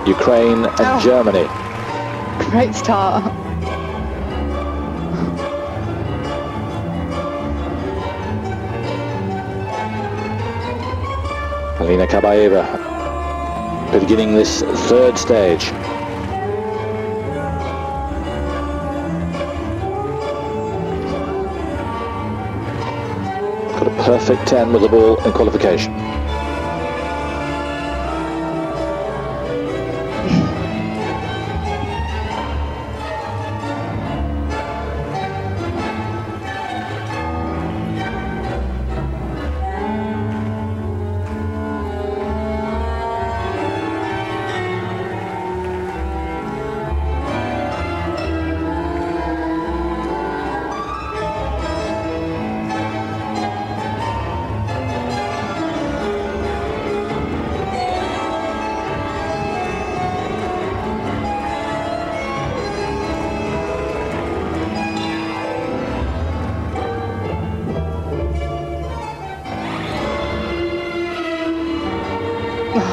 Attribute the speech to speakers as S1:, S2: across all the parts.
S1: Ukraine and Germany.
S2: Great start.
S1: Alina Kabaeva beginning this third stage. Got a perfect 10 with the ball in qualification.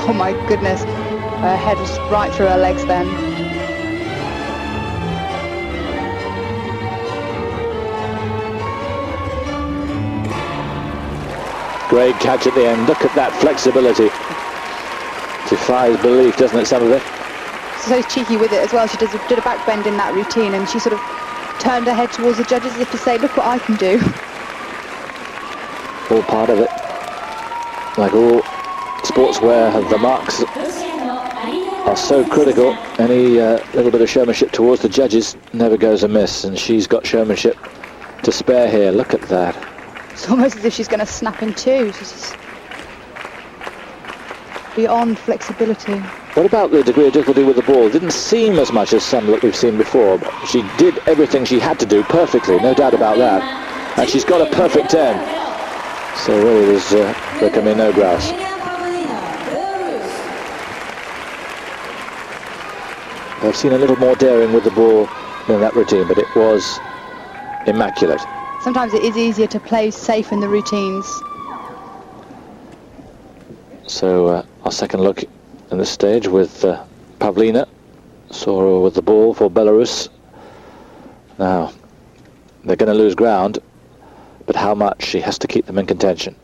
S2: Oh my goodness, her head was right through her legs then.
S1: Great catch at the end. Look at that flexibility. Defies belief, doesn't it, some of it?
S2: So cheeky with it as well. She did a back bend in that routine, and she sort of turned her head towards the judges as if to say, look what I can do.
S1: All part of it. Like all sportswear, the marks are so critical. Any little bit of showmanship towards the judges never goes amiss, and she's got showmanship to spare here. Look at that.
S2: It's almost as if she's going to snap in two. She's just beyond flexibility.
S1: What about the degree of difficulty with the ball? Didn't seem as much as some that we've seen before, but she did everything she had to do perfectly, no doubt about that. And she's got a perfect 10. So really there can be no grouse. I've seen a little more daring with the ball in that routine, but it was immaculate.
S2: Sometimes it is easier to play safe in the routines.
S1: So our second look in this stage with Pavlina. Saw her with the ball for Belarus. Now, they're going to lose ground, but how much? She has to keep them in contention.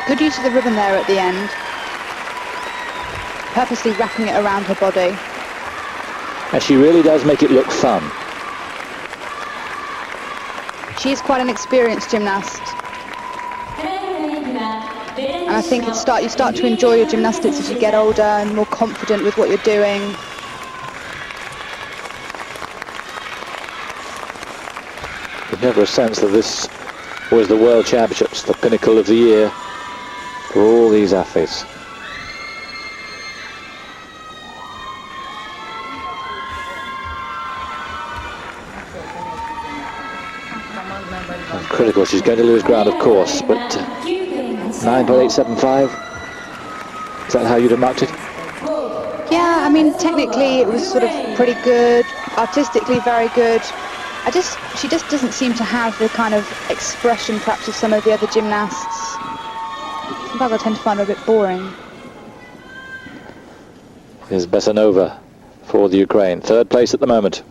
S2: Good use of the ribbon there at the end. Purposely wrapping it around her body.
S1: And she really does make it look fun.
S2: She is quite an experienced gymnast. And I think you start to enjoy your gymnastics as you get older and more confident with what you're doing.
S1: There's never a sense that this was the World Championships, the pinnacle of the year for all these athletes. And critical, she's going to lose ground, of course, but 9.875. Is that how you'd have marked it?
S2: Yeah, I mean, technically it was sort of pretty good, artistically very good. She just doesn't seem to have the kind of expression perhaps of some of the other gymnasts. Sometimes I tend to find her a bit boring.
S1: Here's Bessonova for the Ukraine, third place at the moment.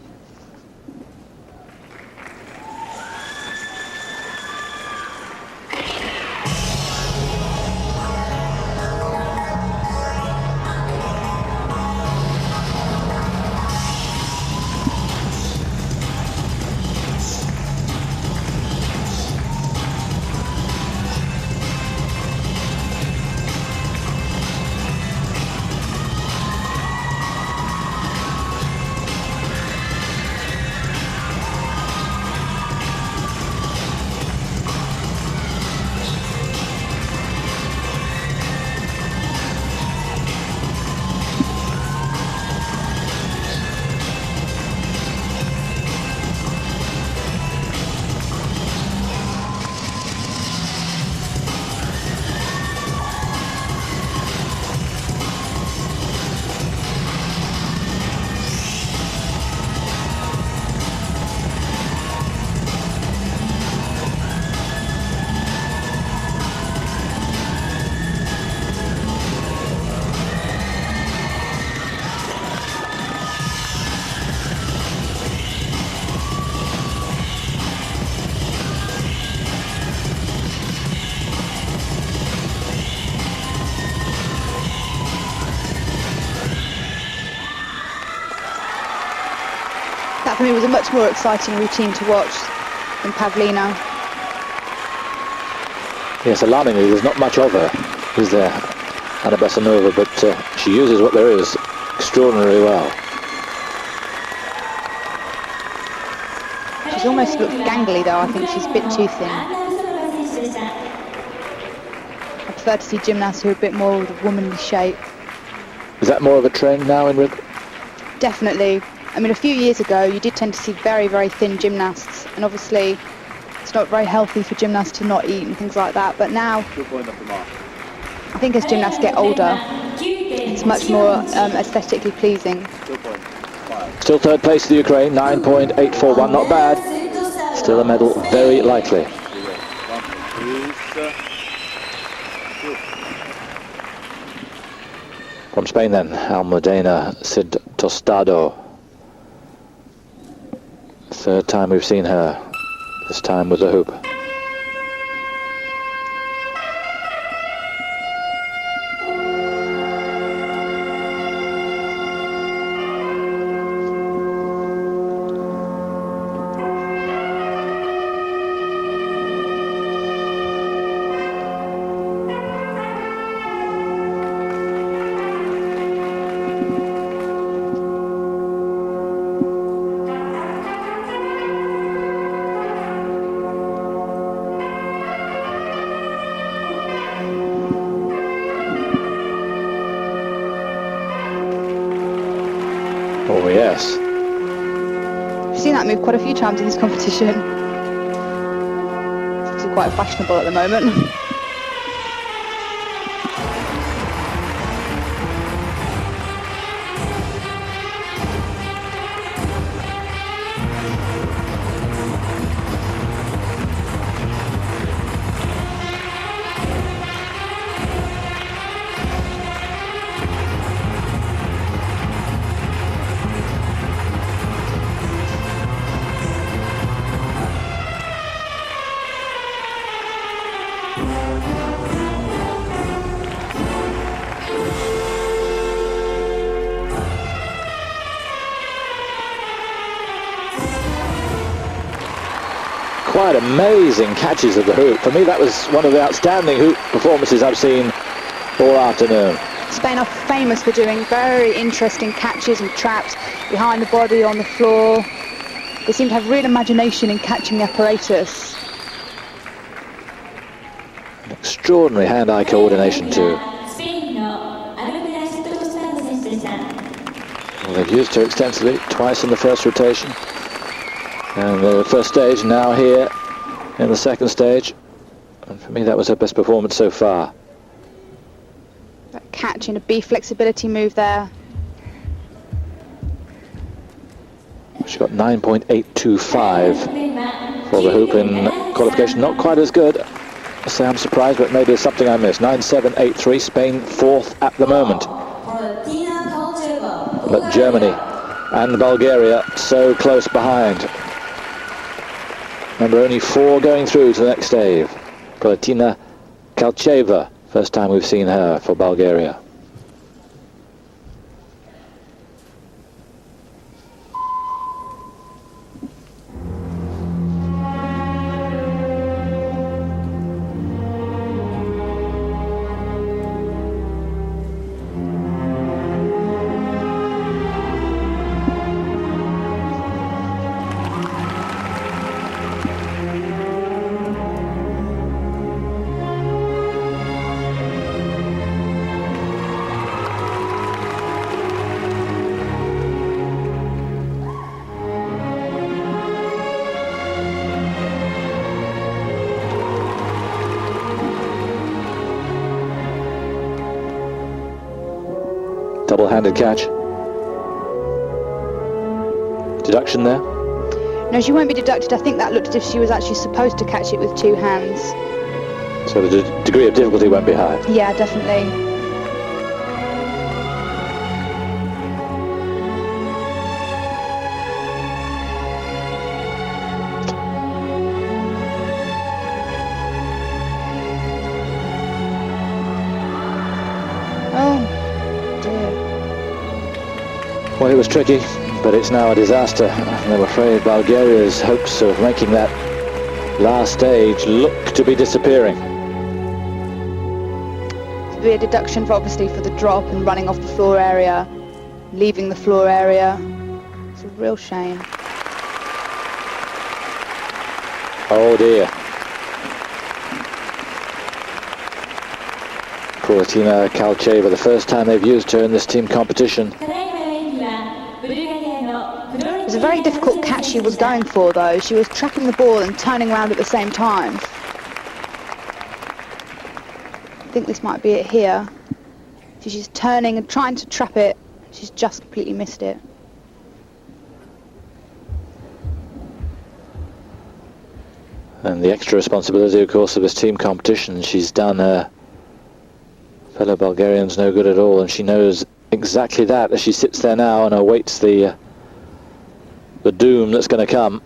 S2: That for me was a much more exciting routine to watch than Pavlina.
S1: Yes, alarmingly, there's not much of her, is there, Anna Bessonova, but she uses what there is extraordinarily well.
S2: She's almost looks gangly though. I think she's a bit too thin. I prefer to see gymnasts who are a bit more with a womanly shape.
S1: Is that more of a trend now in rugby?
S2: Definitely. I mean, a few years ago, you did tend to see very, very thin gymnasts, and obviously it's not very healthy for gymnasts to not eat and things like that. But now, I think as gymnasts get older, it's much more aesthetically pleasing.
S1: Still third place for the Ukraine, 9.841, not bad. Still a medal very likely. From Spain then, Almudena Cid Tostado. Third time we've seen her, this time with the hoop. Oh yes.
S2: I've seen that move quite a few times in this competition. It's quite fashionable at the moment.
S1: Quite amazing catches of the hoop. For me, that was one of the outstanding hoop performances I've seen all afternoon.
S2: Spain are famous for doing very interesting catches and traps behind the body, on the floor. They seem to have real imagination in catching the apparatus.
S1: Extraordinary hand-eye coordination too. Well, they've used her extensively, twice in the first rotation. And the first stage, now here in the second stage. And for me, that was her best performance so far.
S2: That catch in a B flexibility move there.
S1: She got 9.825 for the hoop in qualification. Not quite as good. I say I'm surprised, but maybe it's something I missed. 9.783, Spain fourth at the moment. But Germany and Bulgaria so close behind. Remember, only 4 going through to the next stage. Proletina Kaltcheva, first time we've seen her for Bulgaria. Double-handed catch. Deduction there?
S2: No, she won't be deducted. I think that looked as if she was actually supposed to catch it with 2 hands.
S1: So the degree of difficulty won't be high.
S2: Yeah, definitely.
S1: Well, it was tricky, but it's now a disaster. And I'm afraid Bulgaria's hopes of making that last stage look to be disappearing.
S2: It'll be a deduction, obviously, for the drop and running off the floor area, leaving the floor area. It's a real shame.
S1: Oh dear. Proletina Kaltcheva, the first time they've used her in this team competition.
S2: It was a very difficult catch she was going for, though. She was tracking the ball and turning around at the same time. I think this might be it here. She's turning and trying to trap it. She's just completely missed it.
S1: And the extra responsibility, of course, of this team competition. She's done her fellow Bulgarians no good at all, and she knows exactly that as she sits there now and awaits the doom that's going to come.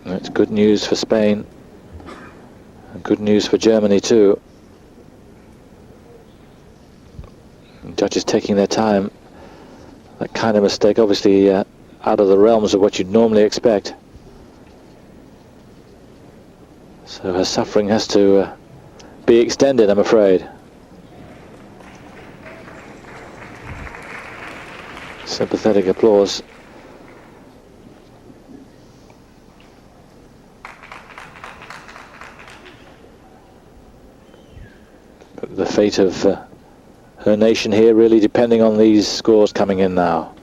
S1: And it's good news for Spain, and good news for Germany too. And judges taking their time. That kind of mistake, obviously, out of the realms of what you'd normally expect. So her suffering has to be extended, I'm afraid. Sympathetic applause. But the fate of her nation here really depending on these scores coming in now.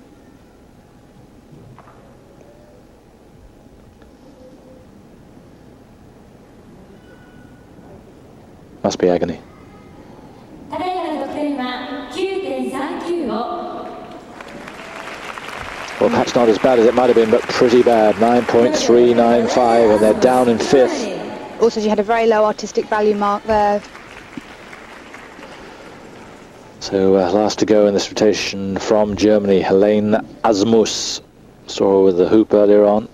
S1: Must be agony. Well, perhaps not as bad as it might have been, but pretty bad. 9.395, and they're down in 5th.
S2: Also, she had a very low artistic value mark there.
S1: So last to go in this rotation from Germany, Helene Asmus. Saw her with the hoop earlier on.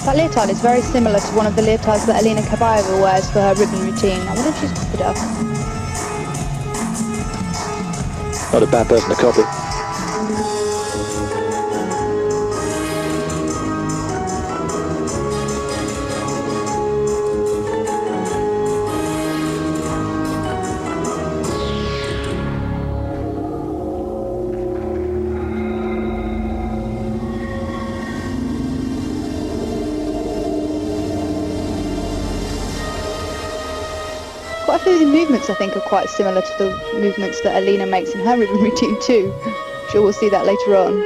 S2: That leotard is very similar to one of the leotards that Alina Kabaeva wears for her ribbon routine. I wonder if she's copied it up.
S1: Not a bad person to copy.
S2: quite a few of the movements I think are quite similar to the movements that Alina makes in her ribbon routine too. I'm sure we'll see that later on.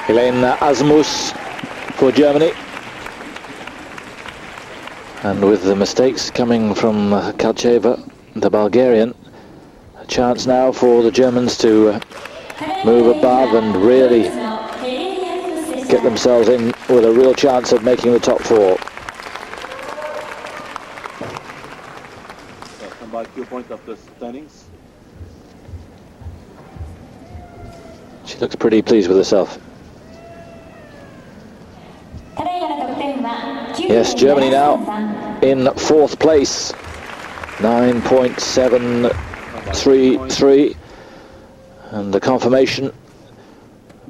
S1: Helene Asmus for Germany. And with the mistakes coming from Kaltcheva, the Bulgarian, a chance now for the Germans to move above and really get themselves in with a real chance of making the top four.
S3: Come back to your point of the standings.
S1: She looks pretty pleased with herself. Yes, Germany now in 4th place, 9.733, and the confirmation,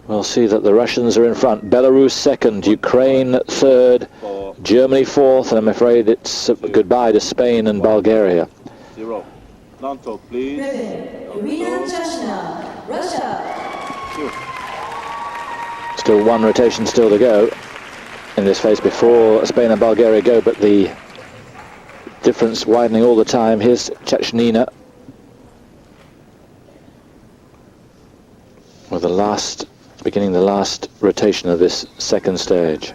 S1: we'll see that the Russians are in front. Belarus 2nd, Ukraine 3rd, Germany 4th, and I'm afraid it's goodbye to Spain and Bulgaria.
S3: 0. Non-talk, please.
S4: Irina Tchachina, Russia.
S1: Still one rotation still to go in this phase before Spain and Bulgaria go, but the difference widening all the time. Here's Tchachina with beginning the last rotation of this second stage.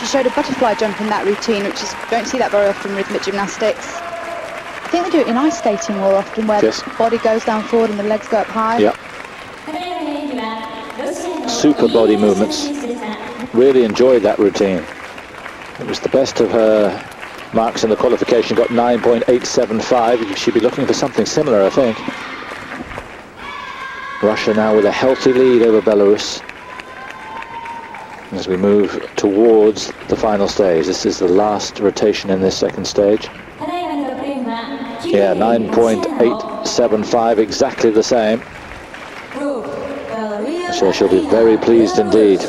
S2: Showed a butterfly jump in that routine, which is, you don't see that very often in rhythmic gymnastics. I think they do it in ice skating more often, where
S1: yes,
S2: the body goes down forward and the legs go up high.
S1: Yeah. Super body movements. Really enjoyed that routine. It was the best of her marks in the qualification, got 9.875. She'd be looking for something similar, I think. Russia now with a healthy lead over Belarus as we move towards the final stage. This is the last rotation in this second stage. Yeah, 9.875, exactly the same. So she'll be very pleased indeed.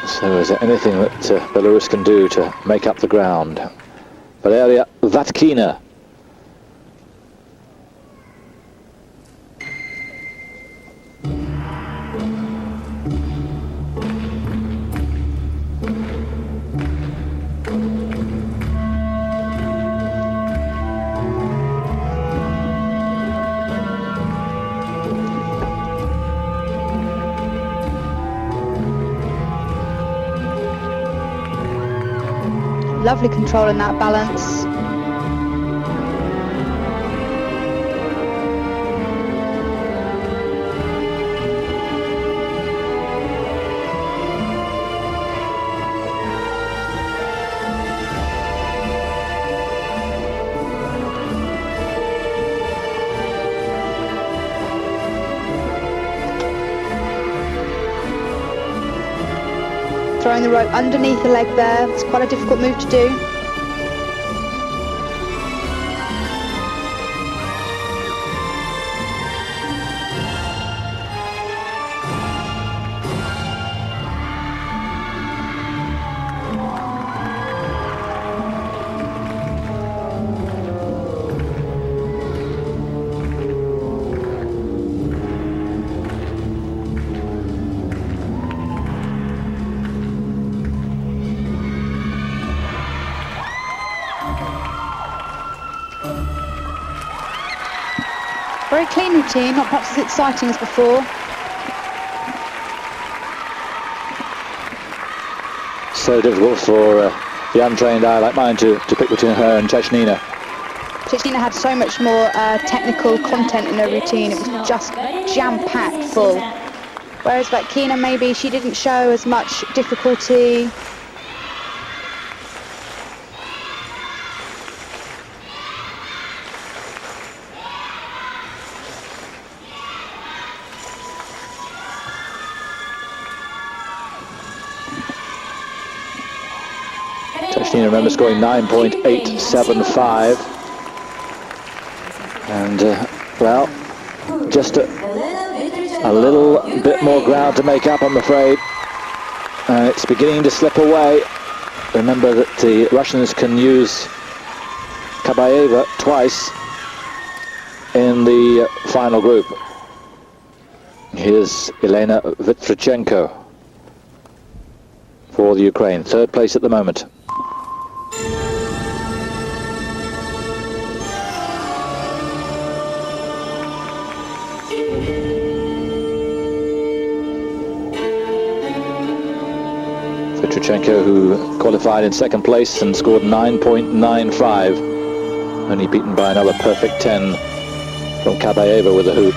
S1: So is there anything that Belarus can do to make up the ground? Valeria Vatkina.
S2: Lovely control in that balance. throwing the rope underneath the leg there. It's quite a difficult move to do. Very clean routine, not perhaps as exciting as before.
S1: So difficult for the untrained eye like mine to pick between her and Tchachina.
S2: Tchachina had so much more technical content in her routine. It was just jam-packed full. Whereas Vatkina, maybe she didn't show as much difficulty.
S1: Tchachina, remember, scoring 9.875. And, well, just a little bit more ground to make up, I'm afraid. It's beginning to slip away. Remember that the Russians can use Kabaeva twice in the final group. Here's Elena Vitrichenko for the Ukraine, third place at the moment. Vitrichenko, who qualified in second place and scored 9.95, only beaten by another perfect 10 from Kabaeva with a hoop.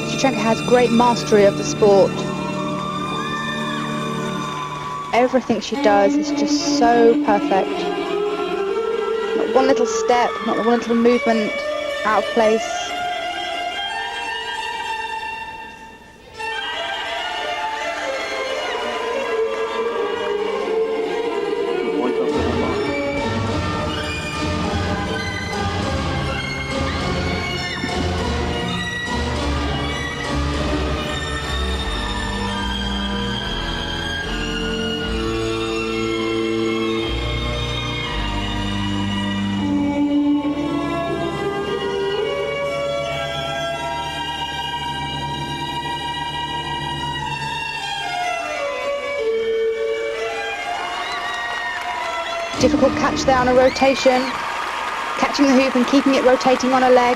S2: Vitrichenko has great mastery of the sport. Everything she does is just so perfect. Not one little step, not one little movement out of place.
S3: Point of the mark.
S2: Difficult catch there on a rotation. Catching the hoop and keeping it rotating on a leg.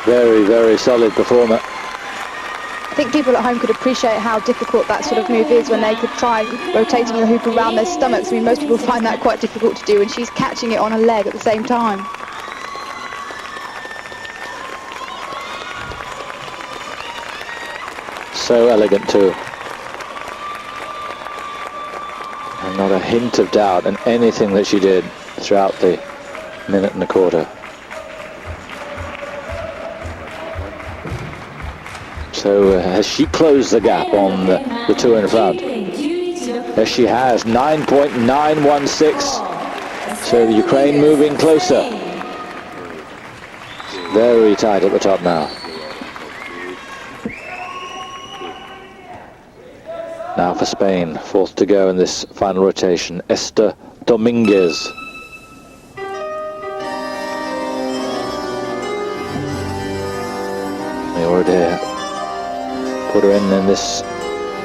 S1: Very, very solid performer.
S2: I think people at home could appreciate how difficult that sort of move is when they could try rotating the hoop around their stomachs. I mean, most people find that quite difficult to do, and she's catching it on a leg at the same time.
S1: So elegant too. And not a hint of doubt in anything that she did throughout the minute and a quarter. So has she closed the gap on the two in front? Yes, she has, 9.916. So the Ukraine moving closer. Very tight at the top now. Now for Spain, fourth to go in this final rotation, Esther Dominguez. They already put her in this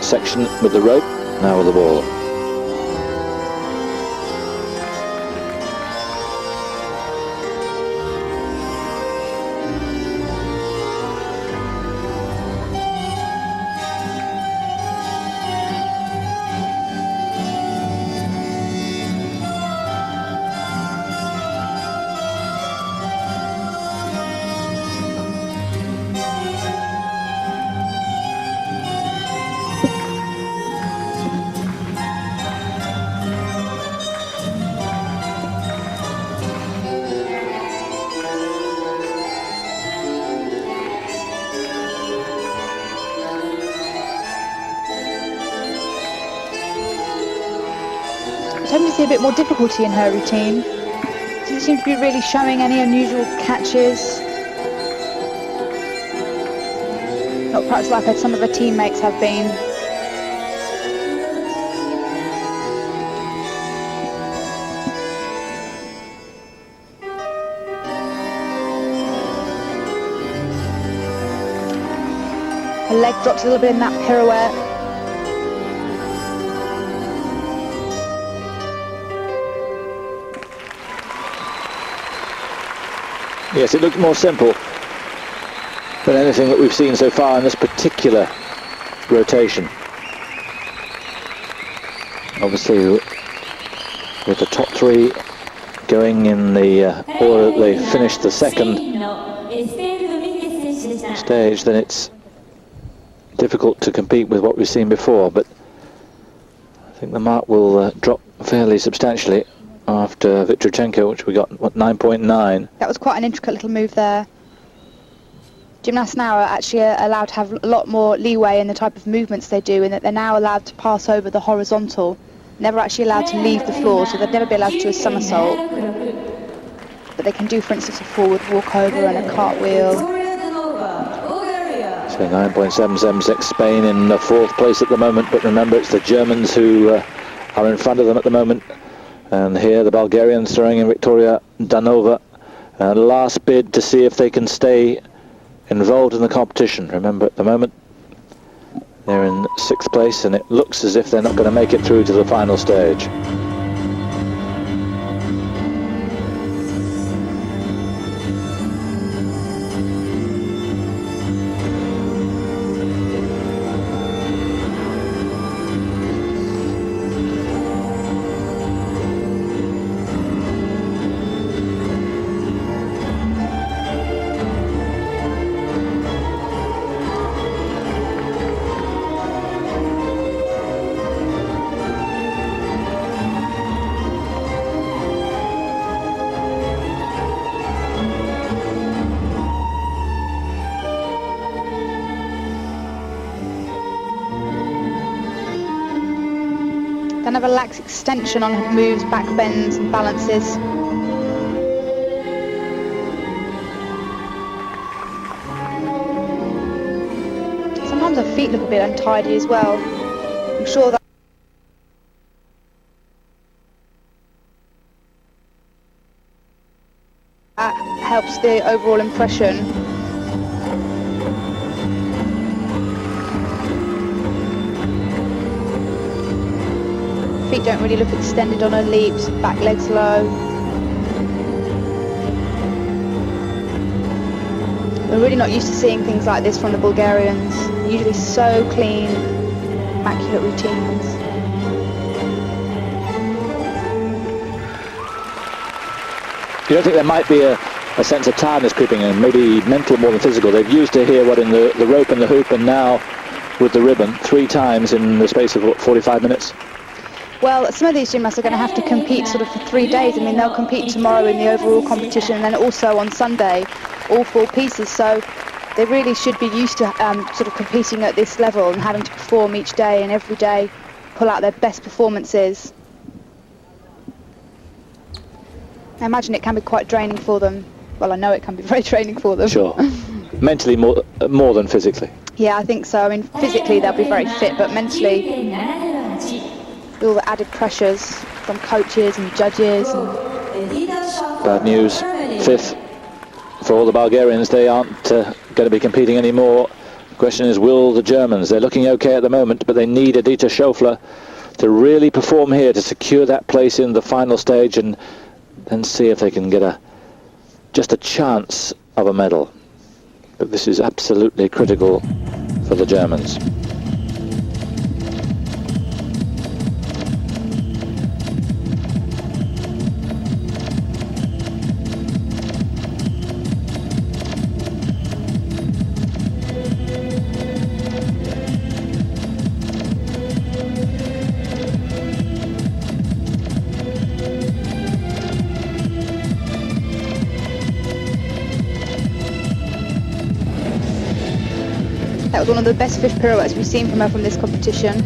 S1: section with the rope, now with the ball.
S2: see a bit more difficulty in her routine. Doesn't seem to be really showing any unusual catches. Not perhaps like some of her teammates have been. Her leg drops a little bit in that pirouette.
S1: Yes, it looked more simple than anything that we've seen so far in this particular rotation. Obviously, with the top three going in the order that they finished the second stage, then it's difficult to compete with what we've seen before, but I think the mark will drop fairly substantially after Vitrichenko, which we got, what, 9.9.
S2: That was quite an intricate little move there. Gymnasts now are actually allowed to have a lot more leeway in the type of movements they do, in that they're now allowed to pass over the horizontal, never actually allowed to leave the floor, so they'd never be allowed to do a somersault. But they can do, for instance, a forward walkover and a cartwheel.
S1: So 9.776, Spain in the fourth place at the moment, but remember it's the Germans who are in front of them at the moment. And here the Bulgarians throwing in Viktoria Danova. Last bid to see if they can stay involved in the competition. Remember, at the moment they're in sixth place and it looks as if they're not going to make it through to the final stage.
S2: Then have a lax extension on her moves, back bends and balances. Sometimes her feet look a bit untidy as well. I'm sure that helps the overall impression. Feet don't really look extended on her leaps, back legs low. We're really not used to seeing things like this from the Bulgarians. Usually so clean, immaculate routines.
S1: You don't think there might be a sense of tiredness creeping in, maybe mental more than physical? They've used it here, what, in the rope and the hoop, and now with the ribbon, 3 times in the space of, what, 45 minutes?
S2: Well, some of these gymnasts are going to have to compete sort of for 3 days. I mean, they'll compete tomorrow in the overall competition and then also on Sunday, all 4 pieces. So they really should be used to sort of competing at this level and having to perform each day and every day, pull out their best performances. I imagine it can be quite draining for them. Well, I know it can be very draining for them.
S1: Sure. Mentally more than physically.
S2: Yeah, I think so. I mean, physically they'll be very fit, but mentally, all the added pressures from coaches and judges.
S1: Bad news. 5th for all the Bulgarians. They aren't going to be competing anymore. The question is, will the Germans? They're looking okay at the moment, but they need Editha Schaufler to really perform here to secure that place in the final stage and then see if they can get just a chance of a medal. But this is absolutely critical for the Germans.
S2: That was one of the best 5th pirouettes we've seen from her from this competition.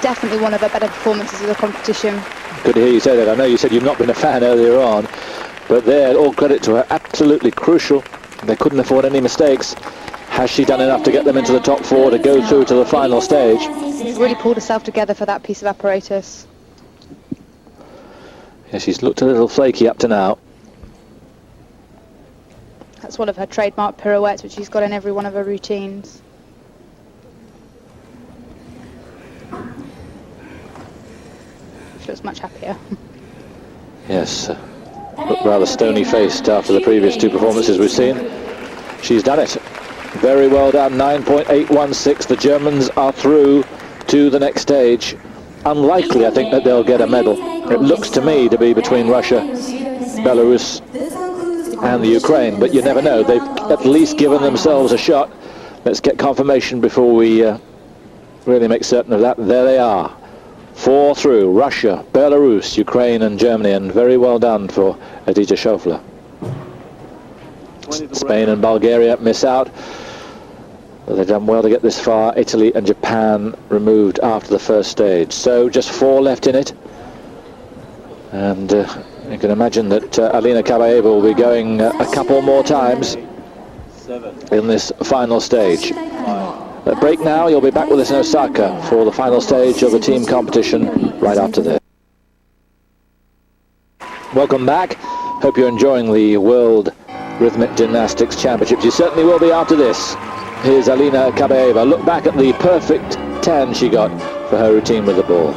S2: definitely one of her better performances of the competition.
S1: Good to hear you say that. I know you said you've not been a fan earlier on, but there, all credit to her, absolutely crucial. They couldn't afford any mistakes. Has she done enough to get them into the top 4 to go through to the final stage?
S2: She's really pulled herself together for that piece of apparatus.
S1: Yeah, she's looked a little flaky up to now.
S2: That's one of her trademark pirouettes, which she's got in every one of her routines. She looks much happier.
S1: Yes, looked rather stony-faced after the previous 2 performances we've seen. She's done it. Very well done, 9.816. The Germans are through to the next stage. Unlikely, I think, that they'll get a medal. It looks to me to be between Russia, Belarus and the Ukraine, but you never know. They've at least given themselves a shot. Let's get confirmation before we really make certain of that. There they are. 4 through: Russia, Belarus, Ukraine and Germany, and very well done for Editha Schaufler. Spain and Bulgaria miss out. But they've done well to get this far. Italy and Japan removed after the first stage. So just 4 left in it. And you can imagine that Alina Kabaeva will be going a couple more times in this final stage. At break now. You'll be back with us in Osaka for the final stage of the team competition right after this. Welcome back. Hope you're enjoying the World Rhythmic Gymnastics Championships. You certainly will be after this. Here's Alina Kabaeva. Look back at the perfect 10 she got for her routine with the ball.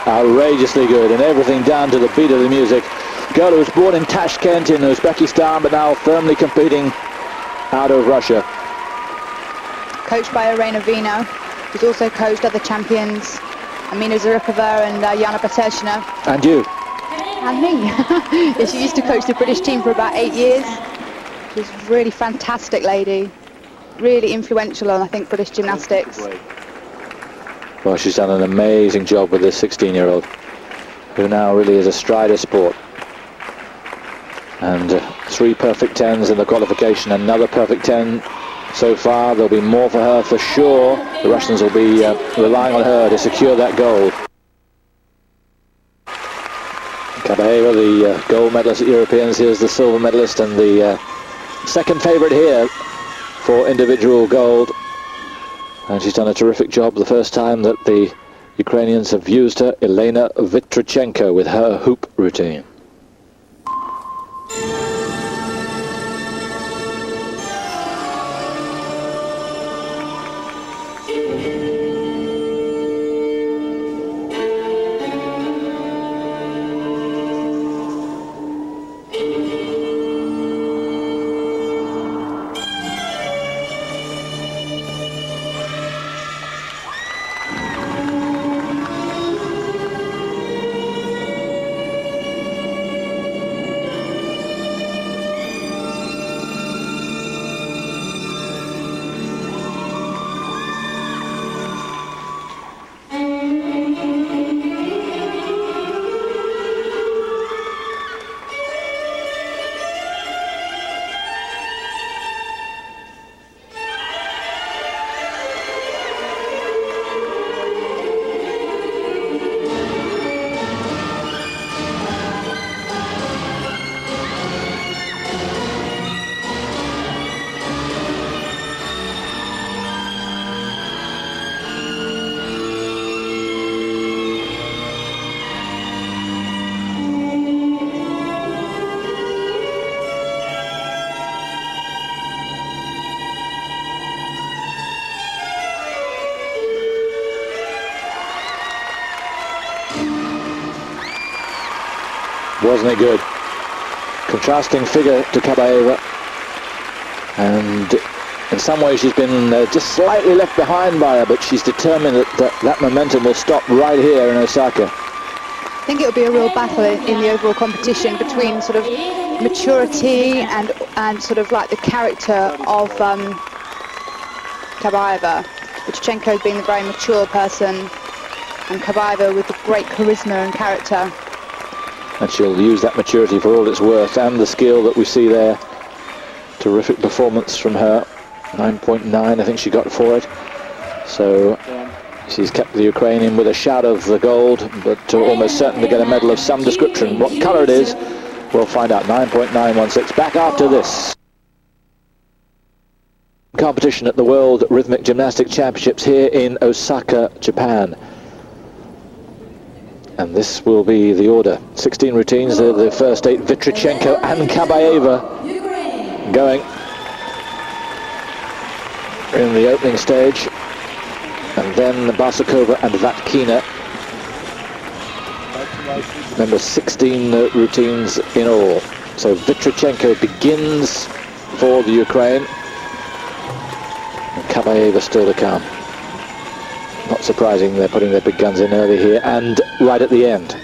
S1: Outrageously good, and everything down to the beat of the music. Girl who was born in Tashkent in Uzbekistan, but now firmly competing out of Russia.
S2: Coached by Irina Vino, who's also coached other champions, Almudena Zurita and Yulia Barsukova.
S1: And you.
S2: And me. Yeah, she used to coach the British team for about 8 years. She's a really fantastic lady. Really influential on, I think, British gymnastics.
S1: Well, she's done an amazing job with this 16-year-old, who now really is astride her sport. And 3 perfect 10s in the qualification, another perfect 10 so far. There'll be more for her for sure. The Russians will be relying on her to secure that gold. Kabaeva, the gold medalist at Europeans, here's the silver medalist and the second favourite here for individual gold. And she's done a terrific job the first time that the Ukrainians have used her, Elena Vitrichenko, with her hoop routine. Wasn't it good? Contrasting figure to Kabaeva, and in some ways she's been just slightly left behind by her, but she's determined that momentum will stop right here in Osaka.
S2: I think it'll be a real battle in the overall competition between sort of maturity and sort of like the character of Kabaeva. Vitrichenko being the very mature person, and Kabaeva with the great charisma and character.
S1: And she'll use that maturity for all it's worth, and the skill that we see there. Terrific performance from her. 9.9 I think she got for it. So she's kept the Ukrainian with a shout of the gold, but almost certain to get a medal of some description. What colour it is, we'll find out. 9.916. Back after this. Competition at the World Rhythmic Gymnastics Championships here in Osaka, Japan. And this will be the order. 16 routines, the first 8, Vitrichenko and Kabaeva going in the opening stage. And then Barsukova and Vatkina. Remember, 16 routines in all. So Vitrichenko begins for the Ukraine. And Kabaeva still to come. Not surprising they're putting their big guns in early here and right at the end.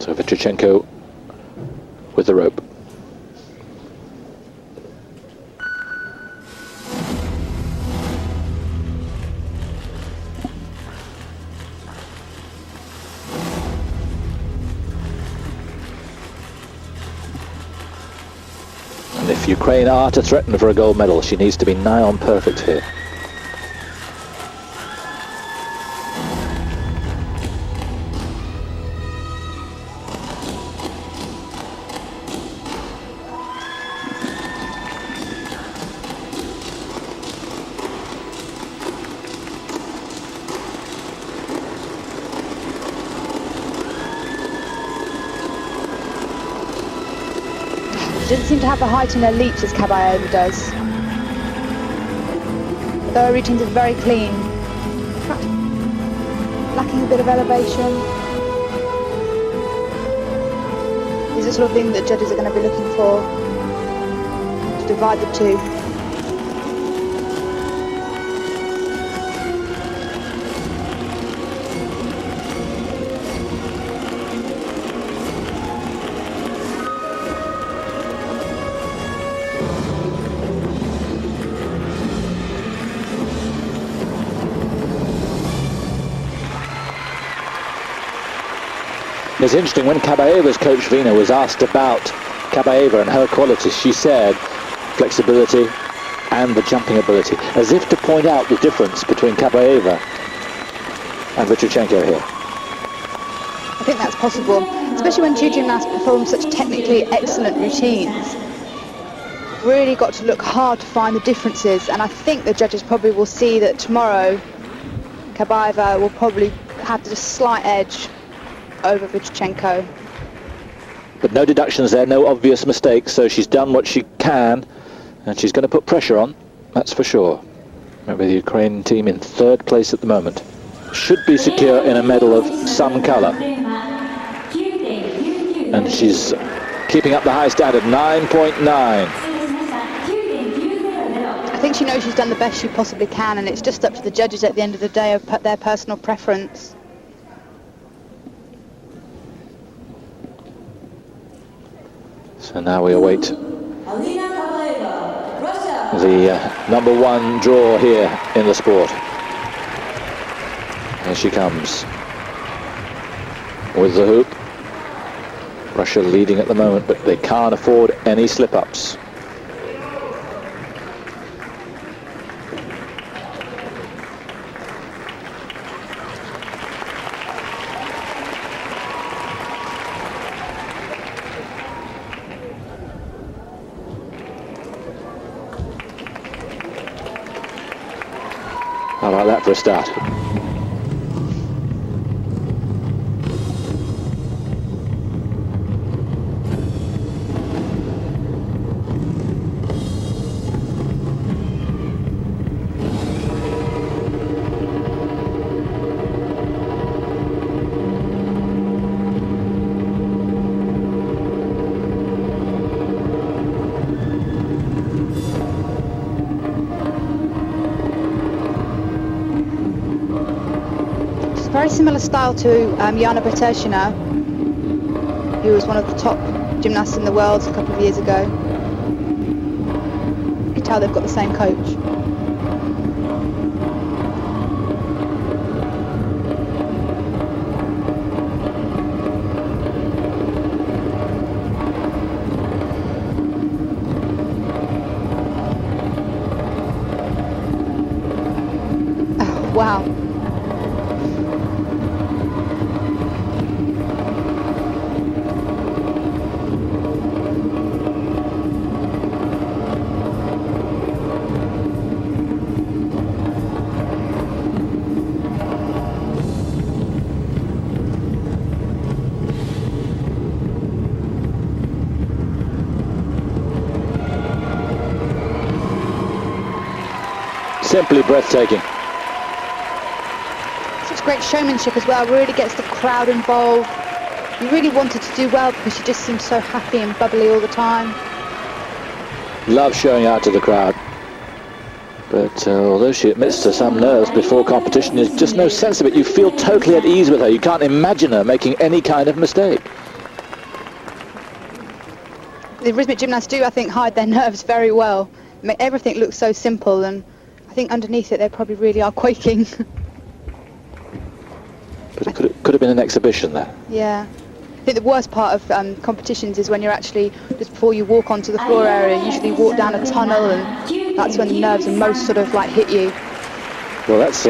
S1: So Vitrichenko with the rope. And if Ukraine are to threaten for a gold medal, she needs to be nigh on perfect here.
S2: She doesn't seem to have the height in her leaps as Kabaeva does. Though her routines are very clean. Perhaps lacking a bit of elevation. These are the sort of things that judges are going to be looking for to divide the two.
S1: It's interesting, when Kabaeva's coach Vina was asked about Kabaeva and her qualities, she said flexibility and the jumping ability, as if to point out the difference between Kabaeva and Vitrichenko here.
S2: I think that's possible, especially when two gymnasts perform such technically excellent routines. Really got to look hard to find the differences, and I think the judges probably will see that tomorrow Kabaeva will probably have just a slight edge over Vitrichenko.
S1: But no deductions there, no obvious mistakes, so she's done what she can, and she's going to put pressure on, that's for sure. Remember, the Ukrainian team in third place at the moment. Should be secure in a medal of some colour. And she's keeping up the high standard, 9.9.
S2: I think she knows she's done the best she possibly can, and it's just up to the judges at the end of the day of their personal preference.
S1: So now we await
S4: Alina Kabaeva, Russia.
S1: the number one draw here in the sport. Here she comes with the hoop. Russia leading at the moment, but they can't afford any slip-ups. How about that for a start?
S2: very similar style to Yulia Barsukova, who was one of the top gymnasts in the world a couple of years ago. You can tell they've got the same coach. Oh, wow.
S1: Simply breathtaking.
S2: Such great showmanship as well, really gets the crowd involved. You really wanted to do well because she just seemed so happy and bubbly all the time.
S1: Love showing out to the crowd. But although she admits to some nerves before competition, there's just no sense of it. You feel totally at ease with her. You can't imagine her making any kind of mistake.
S2: The rhythmic gymnasts do, I think, hide their nerves very well. Everything looks so simple, and I think underneath it they probably really are quaking.
S1: But it could have been an exhibition there.
S2: Yeah. I think the worst part of competitions is when you're actually, just before you walk onto the floor area, you usually walk down a tunnel, and that's when the nerves are most sort of like hit you.
S1: Well, that's,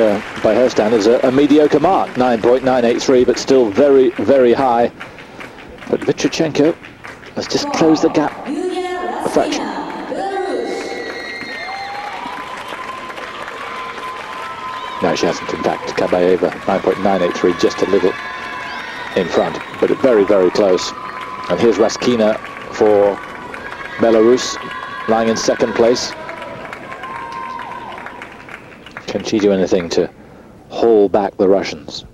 S1: by her standards, a mediocre mark, 9.983, but still very, very high. But Vitrichenko has just closed the gap a fraction. No, she hasn't, in fact. Kabaeva, 9.983, just a little in front, but very, very close. And here's Raskina for Belarus, lying in second place. Can she do anything to haul back the Russians?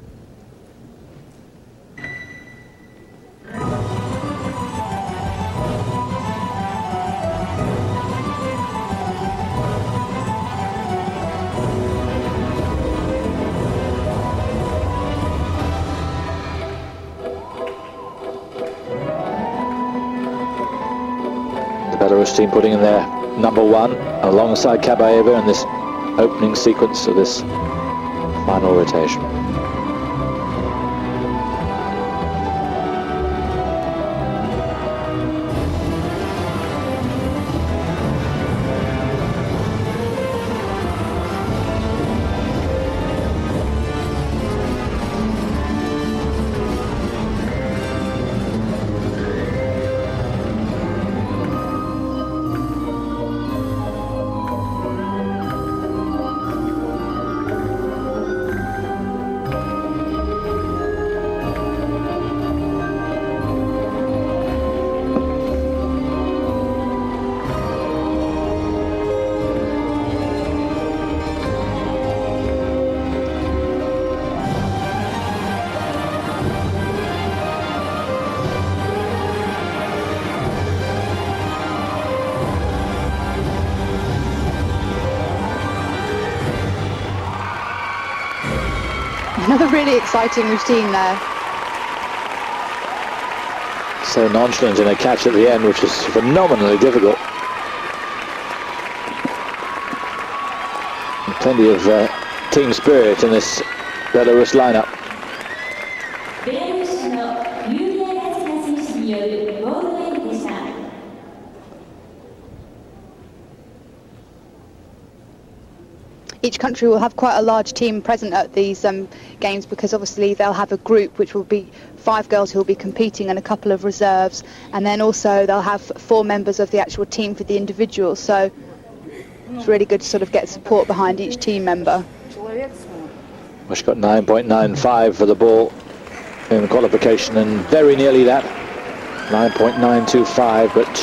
S1: Belarus team putting in their number one alongside Kabaeva in this opening sequence of this final rotation.
S2: Another really exciting routine there.
S1: So nonchalant in a catch at the end, which is phenomenally difficult. And plenty of team spirit in this Belarus lineup.
S2: Each country will have quite a large team present at these games, because obviously they'll have a group which will be 5 girls who will be competing and a couple of reserves, and then also they'll have 4 members of the actual team for the individuals, so it's really good to sort of get support behind each team member.
S1: Well, she got 9.95 for the ball in the qualification, and very nearly that, 9.925, but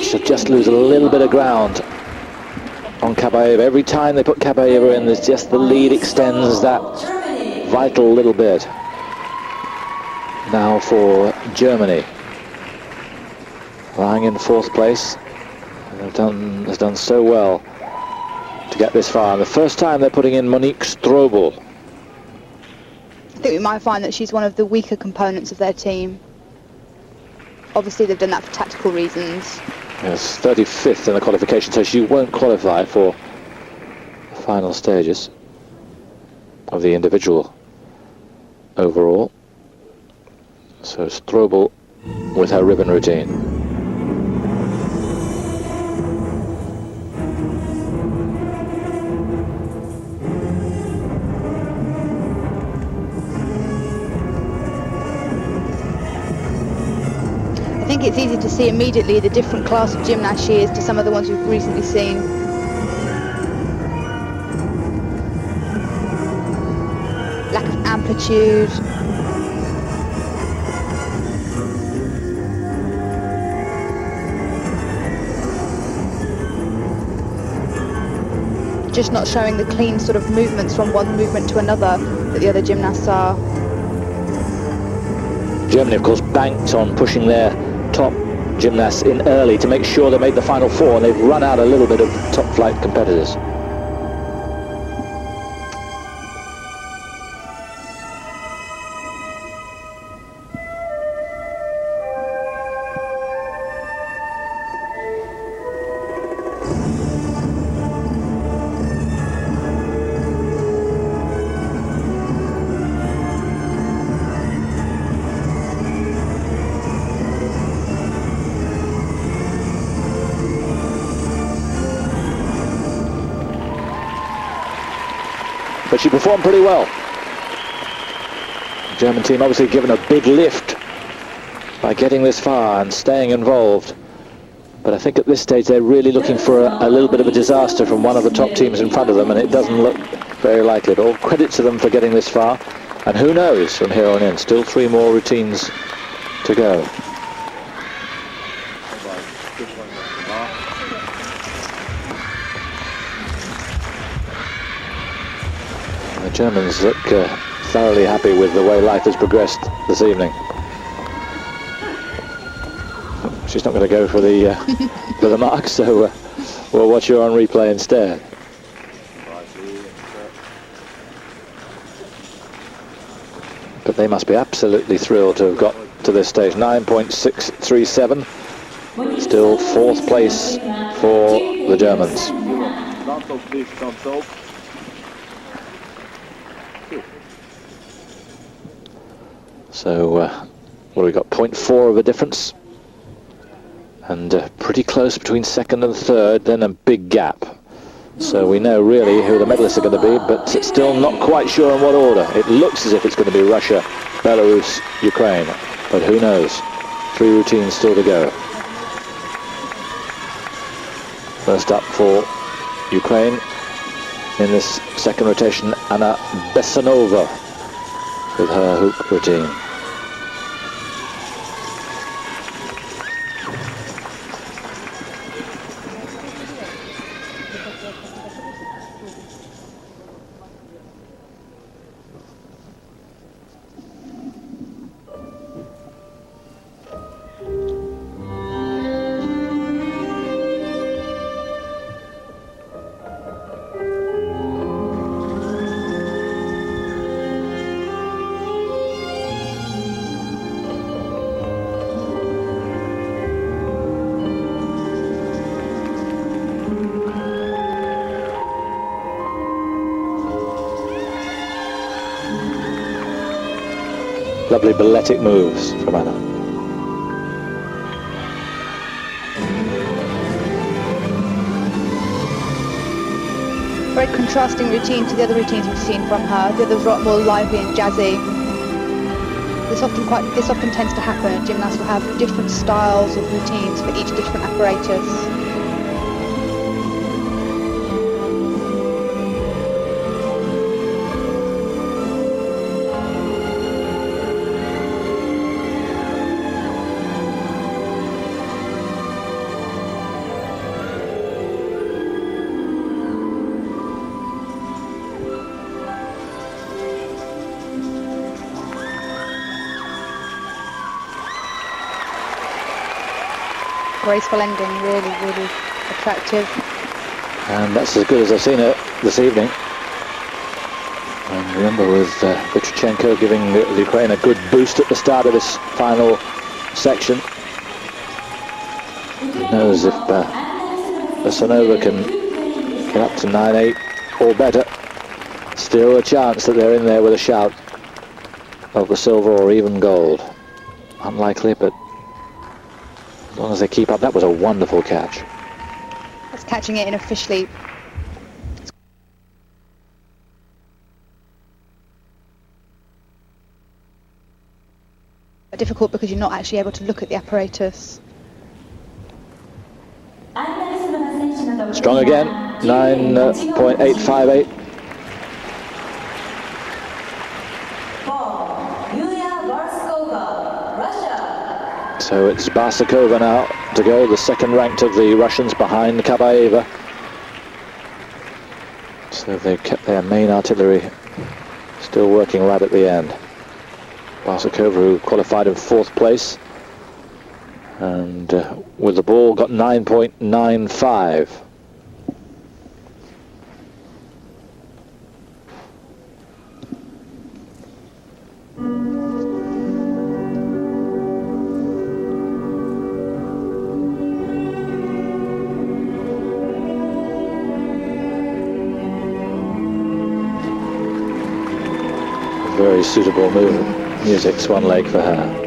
S1: she'll just lose a little bit of ground on Kabaeva. Every time they put Kabaeva in, there's just the lead extends that vital little bit. Now for Germany, lying in 4th place, and has done so well to to get this far. And the first time they're putting in Monique Strobl.
S2: I think we might find that she's one of the weaker components of their team. Obviously they've done that for tactical reasons.
S1: Yes, 35th in the qualification, so she won't qualify for the final stages of the individual overall. So Strobl with her ribbon routine.
S2: I think it's easy to see immediately the different class of gymnast she is to some of the ones we've recently seen. Lack of amplitude. Just not showing the clean sort of movements from one movement to another that the other gymnasts are.
S1: Germany, of course, banked on pushing their top gymnasts in early to make sure they made the final four, and they've run out a little bit of top flight competitors. But she performed pretty well. The German team obviously given a big lift by getting this far and staying involved. But I think at this stage they're really looking for a little bit of a disaster from one of the top teams in front of them, and it doesn't look very likely. But all credit to them for getting this far. And who knows from here on in, still 3 more routines to go. The Germans look thoroughly happy with the way life has progressed this evening. She's not going to go for the for the mark, so we'll watch her on replay instead. But they must be absolutely thrilled to have got to this stage. 9.637, still 4th place for the Germans. So, what have we got? 0.4 of a difference, and pretty close between 2nd and 3rd, then a big gap. So we know really who the medalists are going to be, but it's still not quite sure in what order. It looks as if it's going to be Russia, Belarus, Ukraine, but who knows? 3 routines still to go. First up for Ukraine in this second rotation, Anna Bessonova with her hoop routine. Lovely balletic moves from Anna.
S2: Very contrasting routine to the other routines we've seen from her. The others are a lot more lively and jazzy. This often tends to happen. Gymnasts will have different styles of routines for each different apparatus. Graceful ending, really, really attractive.
S1: And that's as good as I've seen her this evening. And remember, with Vitrichenko giving the Ukraine a good boost at the start of this final section. Who knows if Bessonova can get up to 9-8 or better. Still a chance that they're in there with a shout of the silver or even gold. Unlikely, but as long as they keep up. That was a wonderful catch.
S2: That's catching it in officially. Difficult because you're not actually able to look at the apparatus.
S1: Strong again, 9.858.
S4: Yulia Barsukova, Russia.
S1: So it's Barsukova now to go, the second ranked of the Russians behind Kabaeva. So they've kept their main artillery still working right at the end. Barsukova, who qualified in 4th place, and with the ball got 9.95. Very suitable music, Swan Lake for her.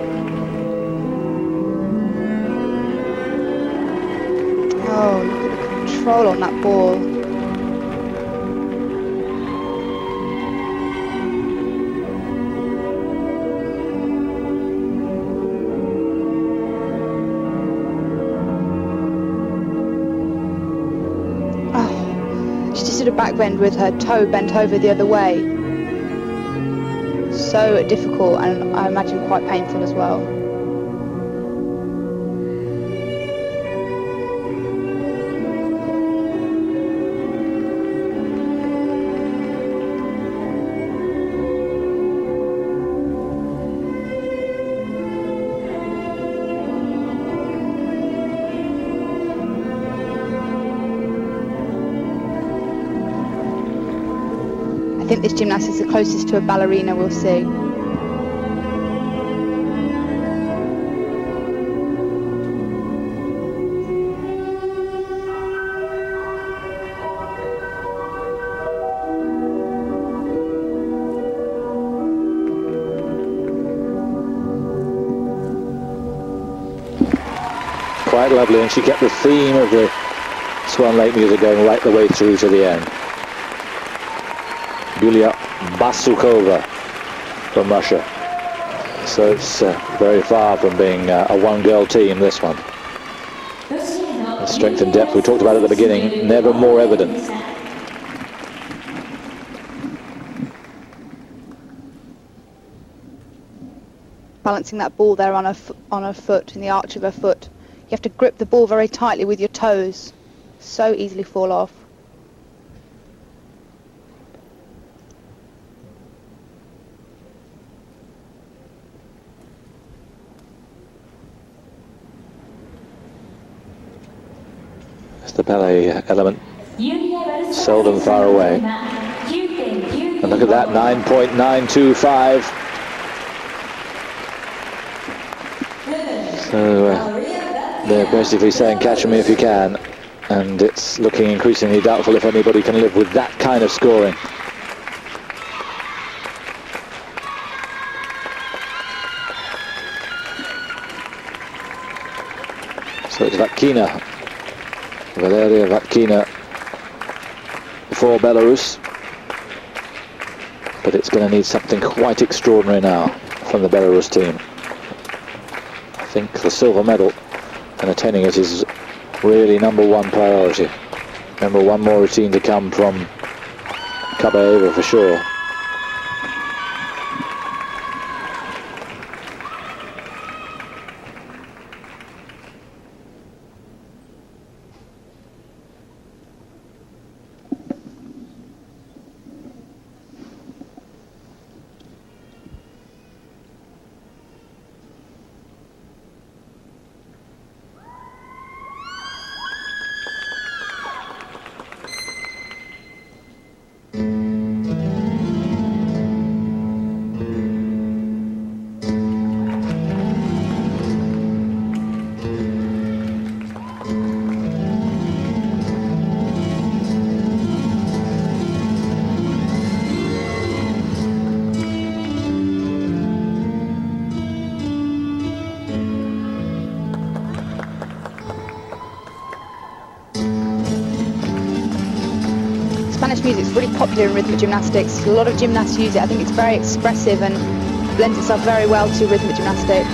S2: Oh, look at the control on that ball. Oh, she just did a back bend with her toe bent over the other way. So difficult, and I imagine quite painful as well. I think this gymnast is the closest to a ballerina we'll see.
S1: Quite lovely, and she kept the theme of the Swan Lake music going right the way through to the end. Yulia Barsukova from Russia. So it's very far from being a one-girl team, this one. The strength and depth we talked about at the beginning, never more evident.
S2: Balancing that ball there on her foot, in the arch of her foot. You have to grip the ball very tightly with your toes. So easily fall off.
S1: It's the ballet element, seldom far away. And look at that, 9.925. So they're basically saying, catch me if you can. And it's looking increasingly doubtful if anybody can live with that kind of scoring. So it's Vatkina, Valeria Vatkina for Belarus. But it's going to need something quite extraordinary now from the Belarus team. I think the silver medal and attaining it is really #1 priority. Remember, one more routine to come from Kabaeva for sure.
S2: march music's really popular in rhythmic gymnastics. A lot of gymnasts use it. I think it's very expressive and lends itself very well to rhythmic gymnastics.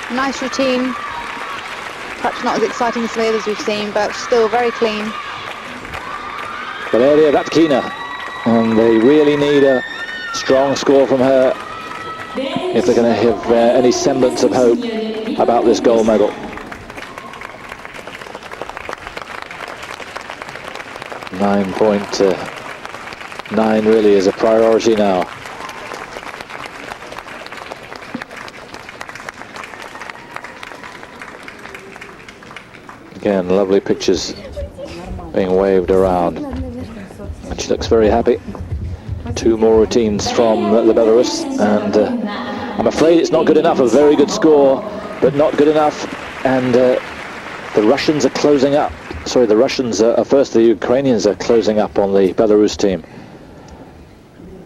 S2: Nice routine, perhaps not as exciting as the others we've seen, but still very clean.
S1: Valeria Vatkina, and they really need a strong score from her if they're going to have any semblance of hope about this gold medal. 9.9 really is a priority now. Again, lovely pictures being waved around. And she looks very happy. 2 more routines from the Belarus, and I'm afraid it's not good enough. A very good score, but not good enough. And the Russians are closing up. Sorry, the Russians are first. The Ukrainians are closing up on the Belarus team,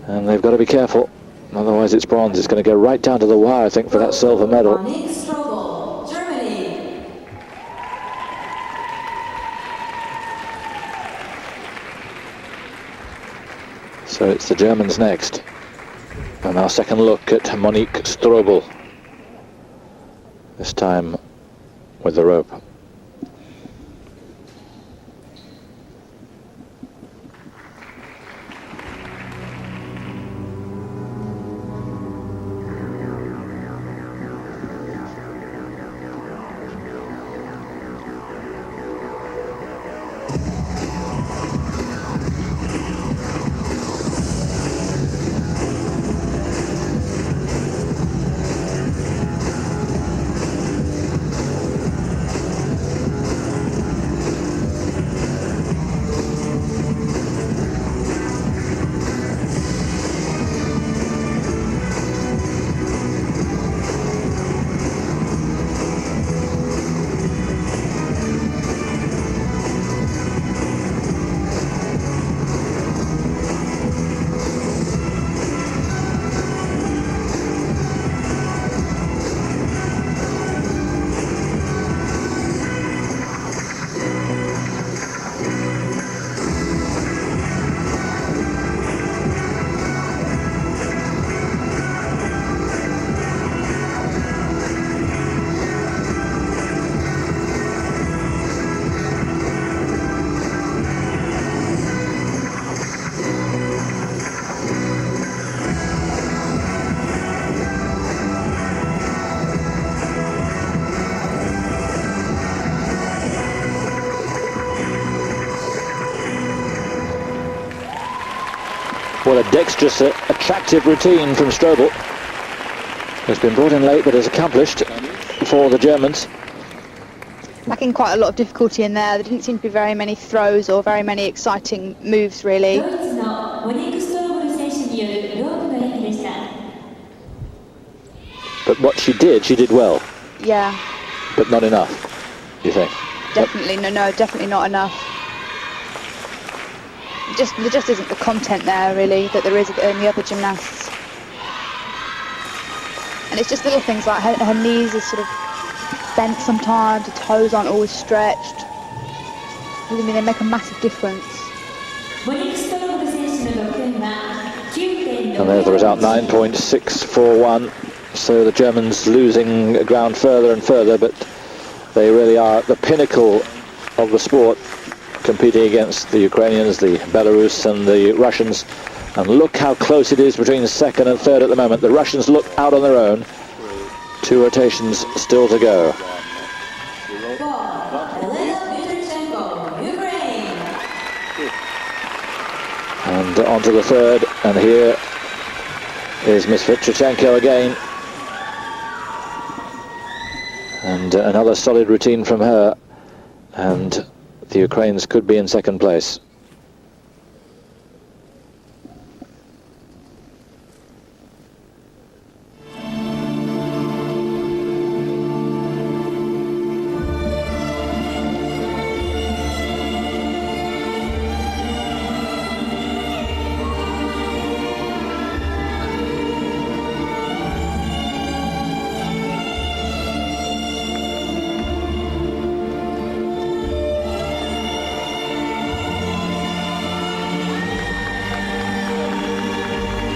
S1: and they've got to be careful. Otherwise, it's bronze. It's going to go right down to the wire, I think, for that silver medal.
S4: Monique Strobl, Germany.
S1: So it's the Germans next. And our second look at Monique Strobl. This time with the rope. What a dexterous, attractive routine from Strobl. It's been brought in late, but is accomplished for the Germans.
S2: Lacking quite a lot of difficulty in there. There didn't seem to be very many throws or very many exciting moves, really.
S1: But what she did well.
S2: Yeah.
S1: But not enough, you think?
S2: Definitely, no, definitely not enough. There just isn't the content there, really, that there is in the other gymnasts. And it's just little things like her knees are sort of bent sometimes, her toes aren't always stretched. I mean, they make a massive difference.
S1: And there's the result, 9.641. So the Germans losing ground further and further, but they really are at the pinnacle of the sport, competing against the Ukrainians, the Belarus and the Russians. And look how close it is between second and third at the moment. The Russians look out on their own, 2 rotations still to go.
S4: 4. Elena Vitrichenko, Ukraine.
S1: And on to the third, and here is Miss Vitrichenko again. And another solid routine from her, and the Ukrainians could be in second place.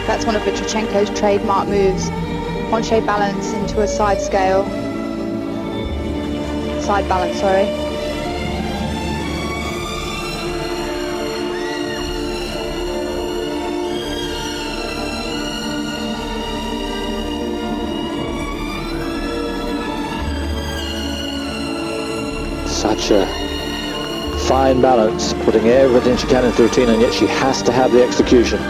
S2: That's one of Vitrichenko's trademark moves. Penché balance into a side scale. Side balance, sorry.
S1: Such a fine balance, putting everything she can into the routine, and yet she has to have the execution.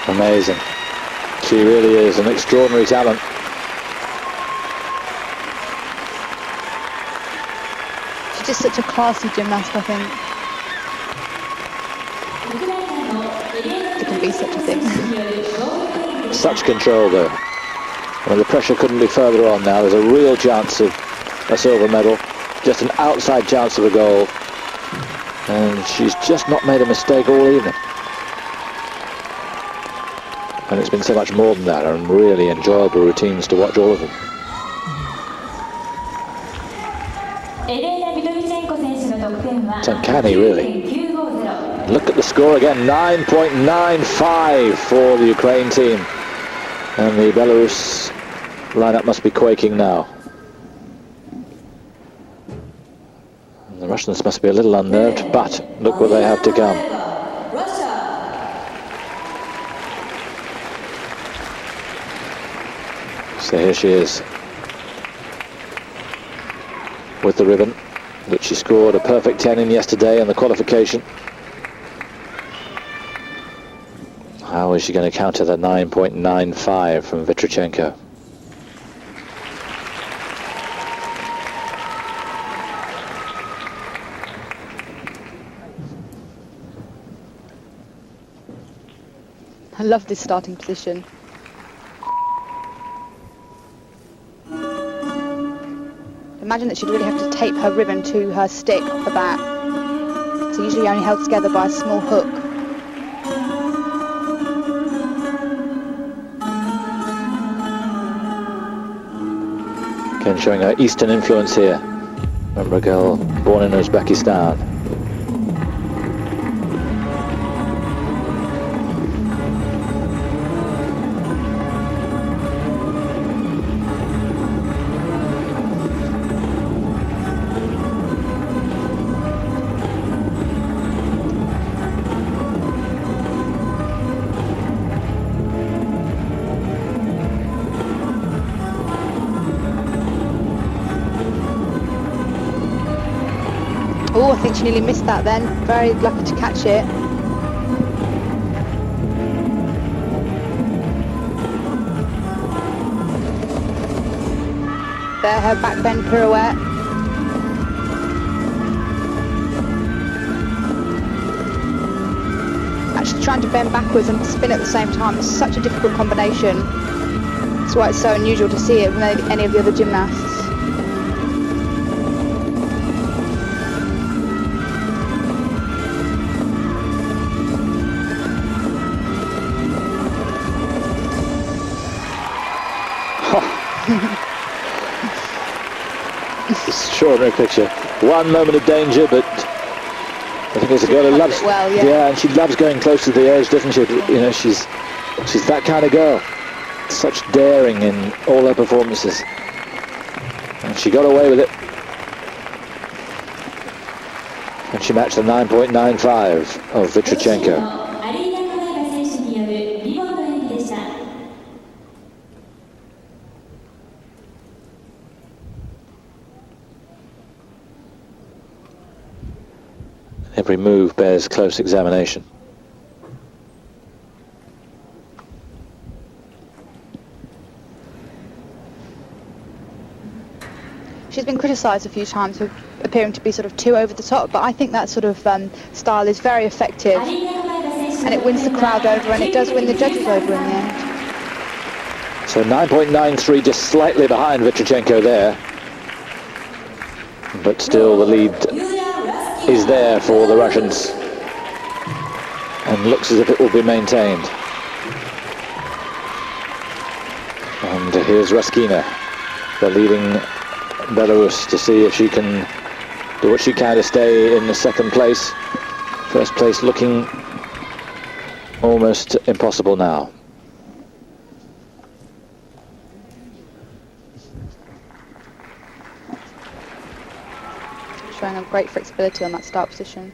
S1: Amazing. She really is an extraordinary talent.
S2: She's just such a classy gymnast, I think. There can be such a thing.
S1: Such control though. Well, the pressure couldn't be further on now. There's a real chance of a silver medal. Just an outside chance of a gold. And she's just not made a mistake all evening. And it's been so much more than that, and really enjoyable routines to watch all of them. It's uncanny, really. Look at the score again, 9.95 for the Ukraine team. And the Belarus lineup must be quaking now. And the Russians must be a little unnerved, but look what they have to come. So here she is with the ribbon that she scored a perfect 10 in yesterday in the qualification. How is she going to counter the 9.95 from Vitrichenko?
S2: I love this starting position. Imagine that she'd really have to tape her ribbon to her stick off the bat. It's usually only held together by a small hook.
S1: Again showing her Eastern influence here. Remember, a girl born in Uzbekistan.
S2: Oh, I think she nearly missed that then. Very lucky to catch it. There, her back bend pirouette. Actually trying to bend backwards and spin at the same time is such a difficult combination. That's why it's so unusual to see it with any of the other gymnasts.
S1: Extraordinary picture. One moment of danger, but I think it's a girl who loves.
S2: Well, yeah.
S1: And she loves going close to the edge, doesn't she? You know, she's that kind of girl. Such daring in all her performances, and she got away with it. And she matched the 9.95 of Vitrichenko. Every move bears close examination.
S2: She's been criticised a few times for appearing to be sort of too over the top, but I think that sort of style is very effective, and it wins the crowd over, and it does win the judges over in the end.
S1: So 9.93, just slightly behind Vitrichenko there, but still the lead is there for the Russians, and looks as if it will be maintained. And here's Raskina, the leading Belarus, to see if she can do what she can to stay in the second place. First place looking almost impossible now.
S2: Showing a great flexibility on that start position.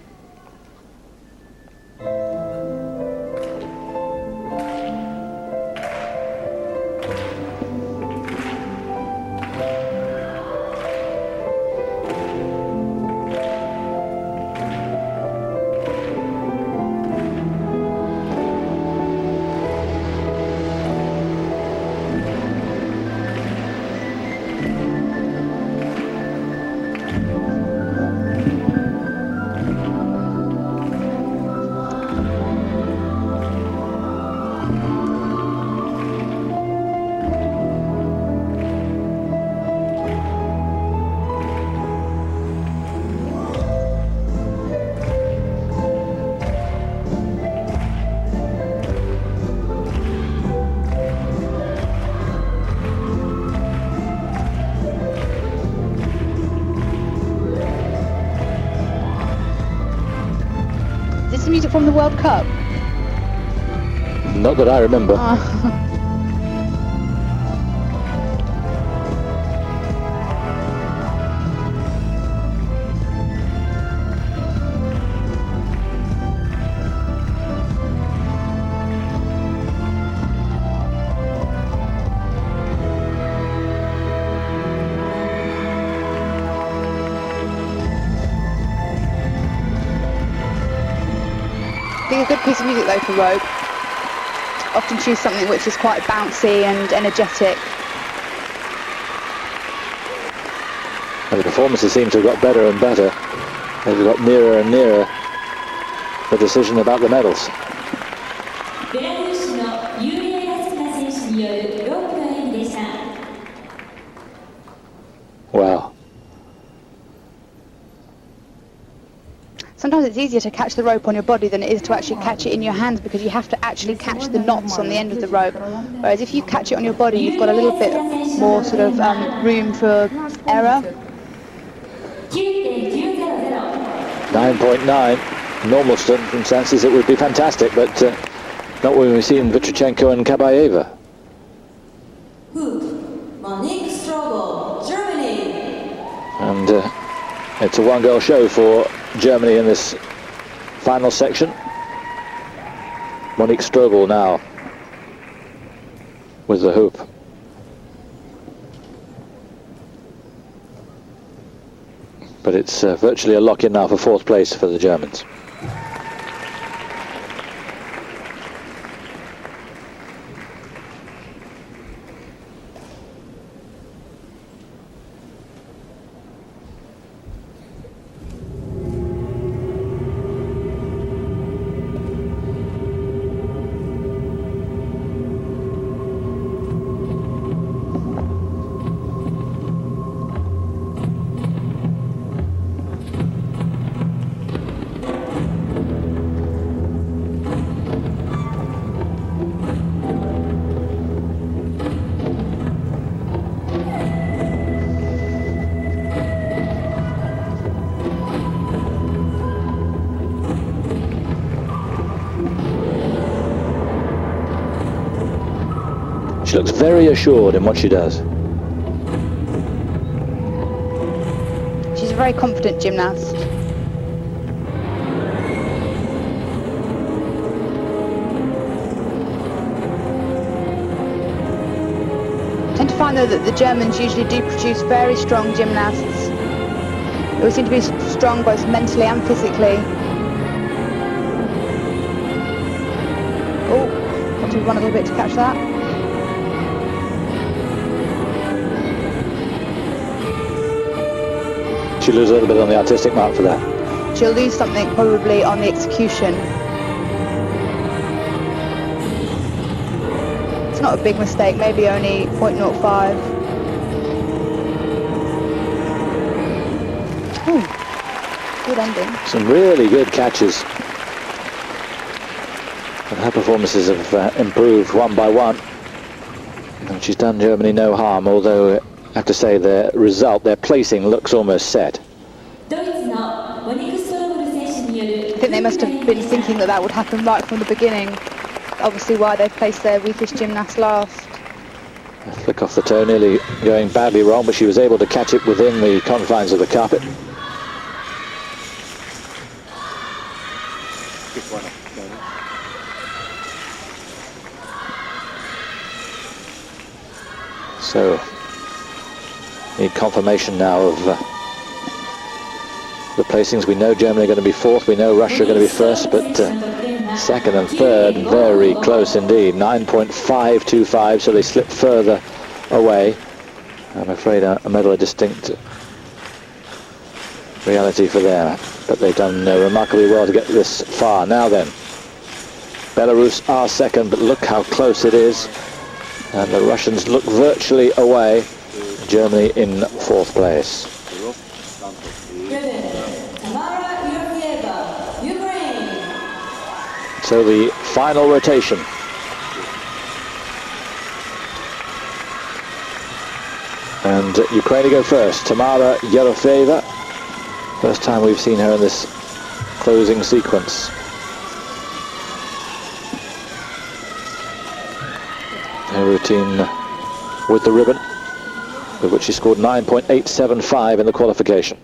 S2: Music from the World Cup?
S1: Not that I remember.
S2: I think a good piece of music though for rope. Often choose something which is quite bouncy and energetic.
S1: And the performances seem to have got better and better. They've got nearer and nearer the decision about the medals. Wow.
S2: Sometimes it's easier to catch the rope on your body than it is to actually catch it in your hands, because you have to actually catch the knots on the end of the rope. Whereas if you catch it on your body, you've got a little bit more sort of room for error.
S1: 9.9. Normal circumstances it would be fantastic, but not when we've seen Vitrichenko and Kabaeva.
S4: Monique Strobl, Germany.
S1: And it's a one-goal show for Germany in this final section. Monique Strobl now with the hoop. But it's virtually a lock-in now for fourth place for the Germans. She looks very assured in what she does.
S2: She's a very confident gymnast. I tend to find though that the Germans usually do produce very strong gymnasts. They always seem to be strong both mentally and physically. Oh, got to run a little bit to catch that.
S1: She loses a little bit on the artistic mark for that.
S2: She'll lose something probably on the execution. It's not a big mistake, maybe only 0.05. Ooh, good ending.
S1: Some really good catches. And her performances have improved one by one. And she's done Germany no harm, although I have to say their result, their placing looks almost set.
S2: I think they must have been thinking that would happen right from the beginning. Obviously why they placed their weakest gymnast last.
S1: A flick off the toe, nearly going badly wrong, but she was able to catch it within the confines of the carpet. So, need confirmation now of the placings. We know Germany are going to be fourth, we know Russia are going to be first, but second and third very close indeed. 9.525, so they slip further away. I'm afraid a medal a distinct reality for them, but they've done remarkably well to get this far. Now then, Belarus are second, but look how close it is, and the Russians look virtually away. Germany in fourth place. So the final rotation. And Ukraine go first. Tamara Yerofeeva. First time we've seen her in this closing sequence. Her routine with the ribbon, with which she scored 9.875 in the qualification.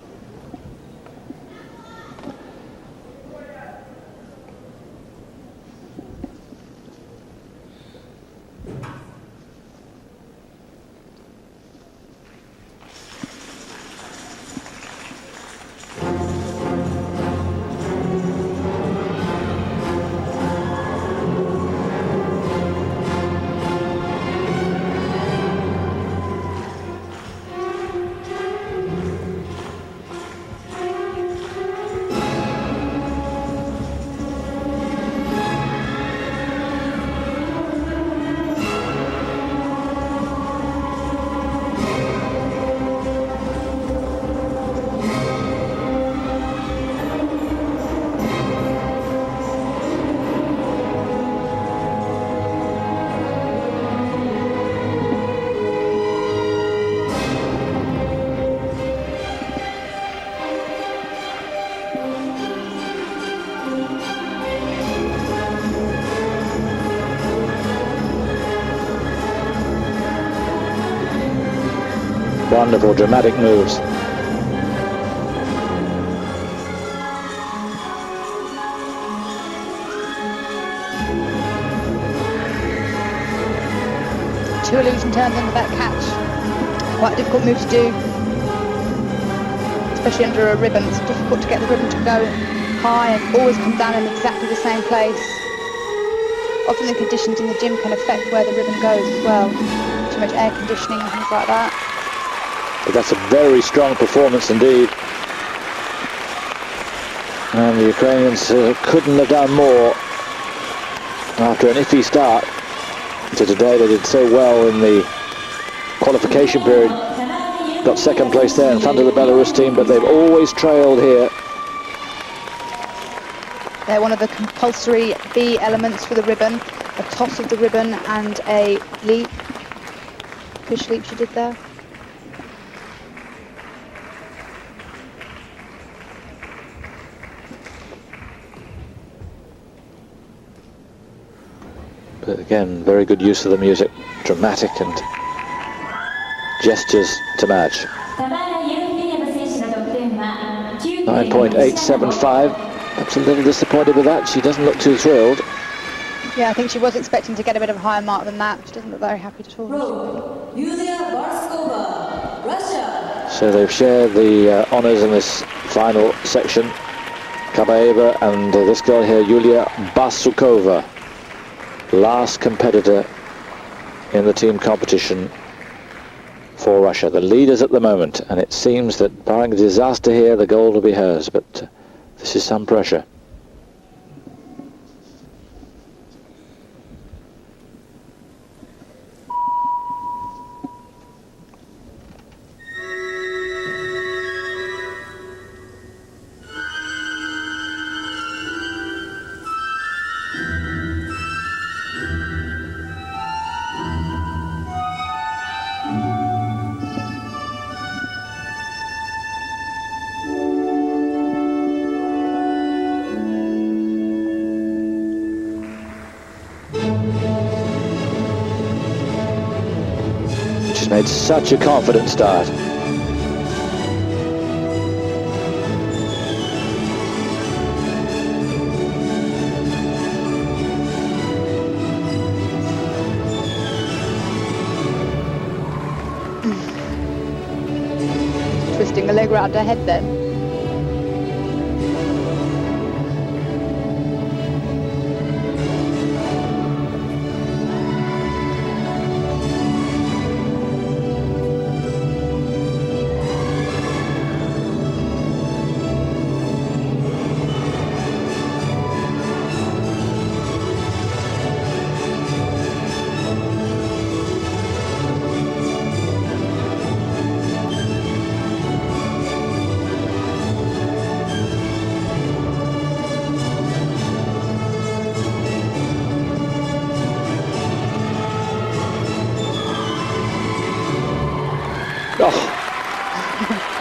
S1: Wonderful, dramatic moves.
S2: Two illusion turns under that catch. Quite a difficult move to do, especially under a ribbon. It's difficult to get the ribbon to go high and always come down in exactly the same place. Often the conditions in the gym can affect where the ribbon goes as well. Too much air conditioning and things like that.
S1: But that's a very strong performance indeed. And the Ukrainians couldn't have done more after an iffy start to today. They did so well in the qualification period. Got second place there in front of the Belarus team, but they've always trailed here.
S2: They're one of the compulsory B elements for the ribbon. A toss of the ribbon and a leap. Fish leap she did there.
S1: But again, very good use of the music, dramatic and gestures to match. 9.875. Perhaps a little disappointed with that. She doesn't look too thrilled.
S2: Yeah, I think she was expecting to get a bit of a higher mark than that. She doesn't look very happy at all.
S4: Yulia Barsukova, Russia.
S1: So they've shared the honours in this final section. Kabaeva and this girl here, Yulia Barsukova, last competitor in the team competition for Russia. The leaders at the moment, and it seems that barring a disaster here, the gold will be hers, but this is some pressure. She's made such a confident start.
S2: Twisting a leg around her head then.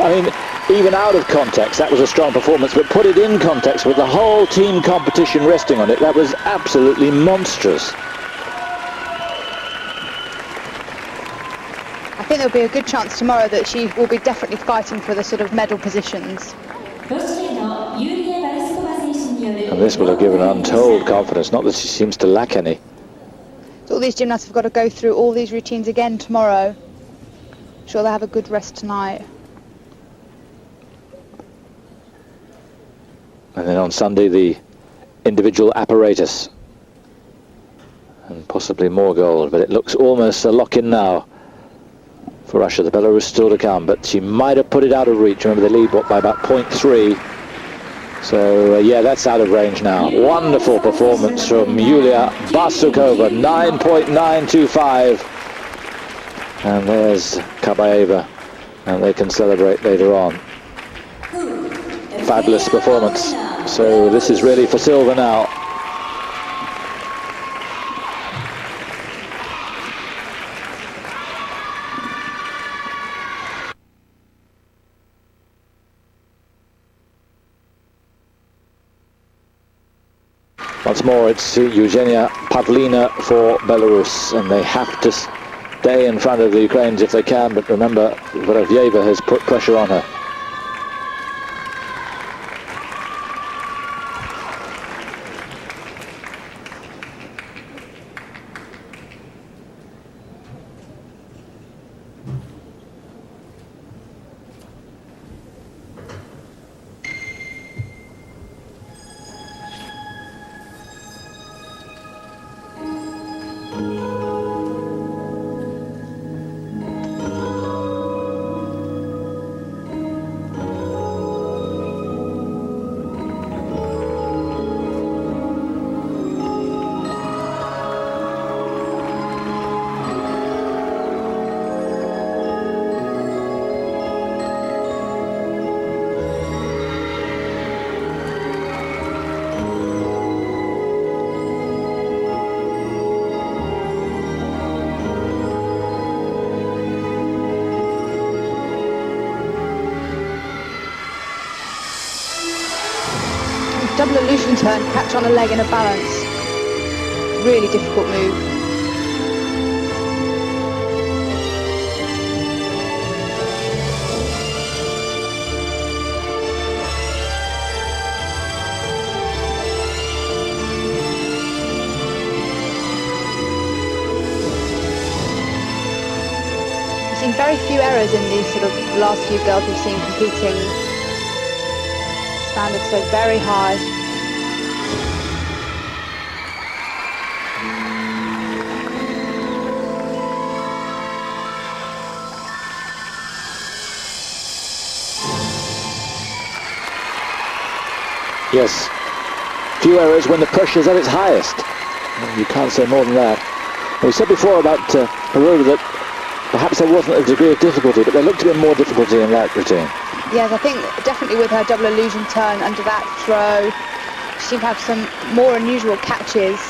S1: I mean, even out of context, that was a strong performance, but put it in context with the whole team competition resting on it, that was absolutely monstrous.
S2: I think there'll be a good chance tomorrow that she will be definitely fighting for the sort of medal positions.
S1: And this will have given her untold confidence, not that she seems to lack any.
S2: So all these gymnasts have got to go through all these routines again tomorrow. I'm sure they'll have a good rest tonight.
S1: And then on Sunday, the individual apparatus. And possibly more gold, but it looks almost a lock-in now for Russia. The Belarus still to come, but she might have put it out of reach. Remember, they lead by about 0.3. So, yeah, that's out of range now. Wonderful performance from Yulia Barsukova, 9.925. And there's Kabaeva, and they can celebrate later on. Fabulous performance. So this is really for silver now. Once more, it's Evgueniya Pavlina for Belarus, and they have to stay in front of the Ukrainians if they can, but remember, Valeria has put pressure on her.
S2: Double illusion turn, catch on a leg in a balance. really difficult move. We've seen very few errors in these sort of last few girls we've seen competing. Standards so very high.
S1: Yes, few errors when the pressure's at its highest. You can't say more than that. We said before about Aurora that perhaps there wasn't a degree of difficulty, but there looked to be more difficulty in that routine.
S2: Yes, I think definitely with her double illusion turn under that throw, she seemed to have some more unusual catches.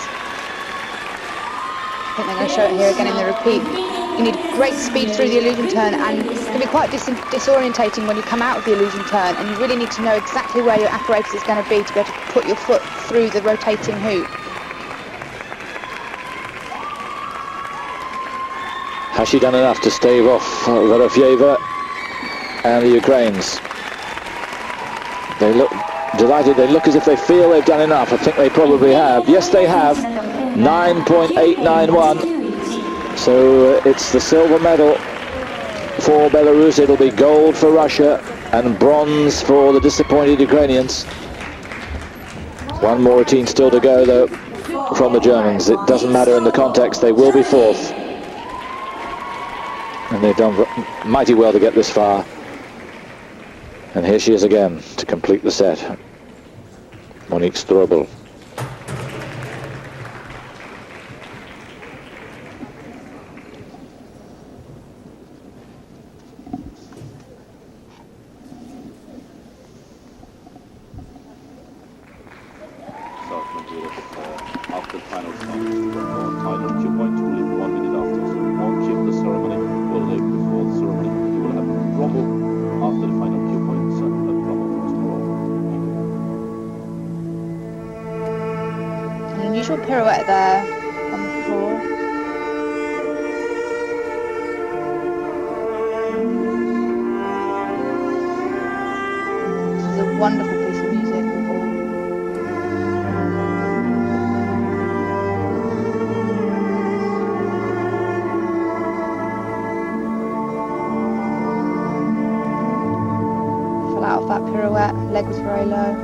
S2: I think they're going to show it here again in the repeat. You need great speed through the illusion turn, and it can be quite disorientating when you come out of the illusion turn, and you really need to know exactly where your apparatus is going to be to be able to put your foot through the rotating hoop.
S1: Has she done enough to stave off Vorofieva and the Ukrainians? They look delighted, they look as if they feel they've done enough. I think they probably have. Yes, they have. 9.891. So it's the silver medal for Belarus. It'll be gold for Russia and bronze for the disappointed Ukrainians. One more routine still to go, though, from the Germans. It doesn't matter in the context, they will be fourth. And they've done mighty well to get this far. And here she is again to complete the set. Monique Strobl.
S3: After the final title 2 points will live 1 minute after. So ownership of the ceremony will live before the ceremony. You will have rumble after the final 2 points and rumble first of all.
S2: An unusual pirouette there on the floor. This is a wonderful piece of music. Out of that pirouette, leg was very low.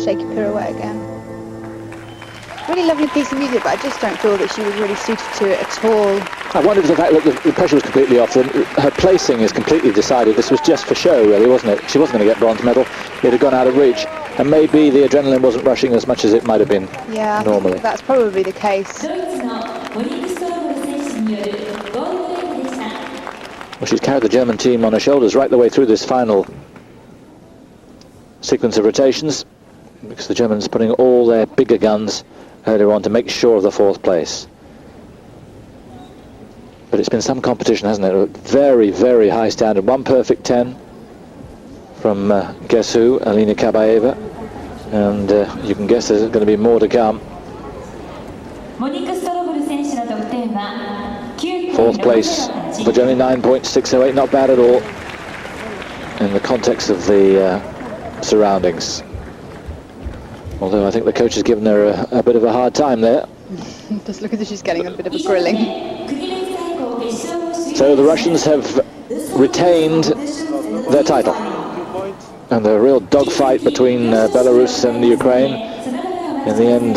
S2: Shaky pirouette again. Really lovely piece of music, but I just don't feel that she was really suited to it at all.
S1: I wonder if the fact that the pressure was completely off, and her placing is completely decided. This was just for show, really, wasn't it? She wasn't going to get bronze medal. It had gone out of reach, and maybe the adrenaline wasn't rushing as much as it might have been normally.
S2: That's probably the case.
S1: Well, she's carried the German team on her shoulders right the way through this final sequence of rotations, because the Germans putting all their bigger guns earlier on to make sure of the fourth place. But it's been some competition, hasn't it? A very, very high standard. One perfect 10 from guess who? Alina Kabaeva. And you can guess there's going to be more to come. Fourth place for Germany, 9.608, not bad at all in the context of the surroundings. Although I think the coach has given her a bit of a hard time there.
S2: Just look as if she's getting a bit of a grilling.
S1: So the Russians have retained their title. And a real dogfight between Belarus and Ukraine. In the end,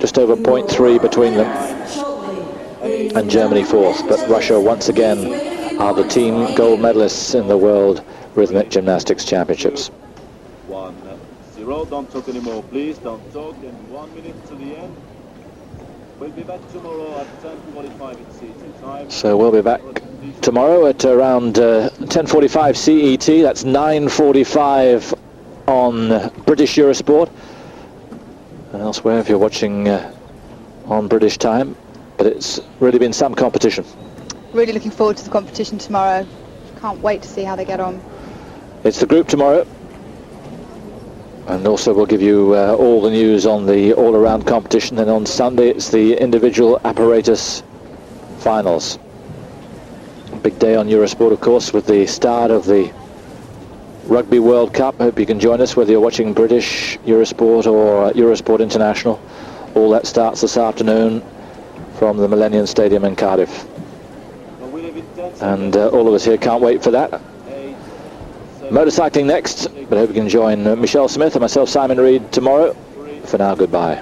S1: just over 0.3 between them. and Germany 4th, but Russia once again are the team gold medalists in the World Rhythmic Gymnastics Championships.
S3: 1-0. Don't talk anymore, please. Don't talk. And 1 minute to the end. We'll be back tomorrow at 10:45 in CET time.
S1: So we'll be back tomorrow at around 10:45 CET. That's 9:45 on British Eurosport. And elsewhere if you're watching on British time. But it's really been some competition.
S2: Really looking forward to the competition tomorrow. Can't wait to see how they get on.
S1: It's the group tomorrow. And also we'll give you all the news on the all-around competition. And on Sunday it's the individual apparatus finals. Big day on Eurosport, of course, with the start of the Rugby World Cup. Hope you can join us, whether you're watching British Eurosport or Eurosport International. All that starts this afternoon from the Millennium Stadium in Cardiff. And all of us here can't wait for that. Motorcycling next, but I hope you can join Michelle Smith and myself, Simon Reed, tomorrow. For now, goodbye.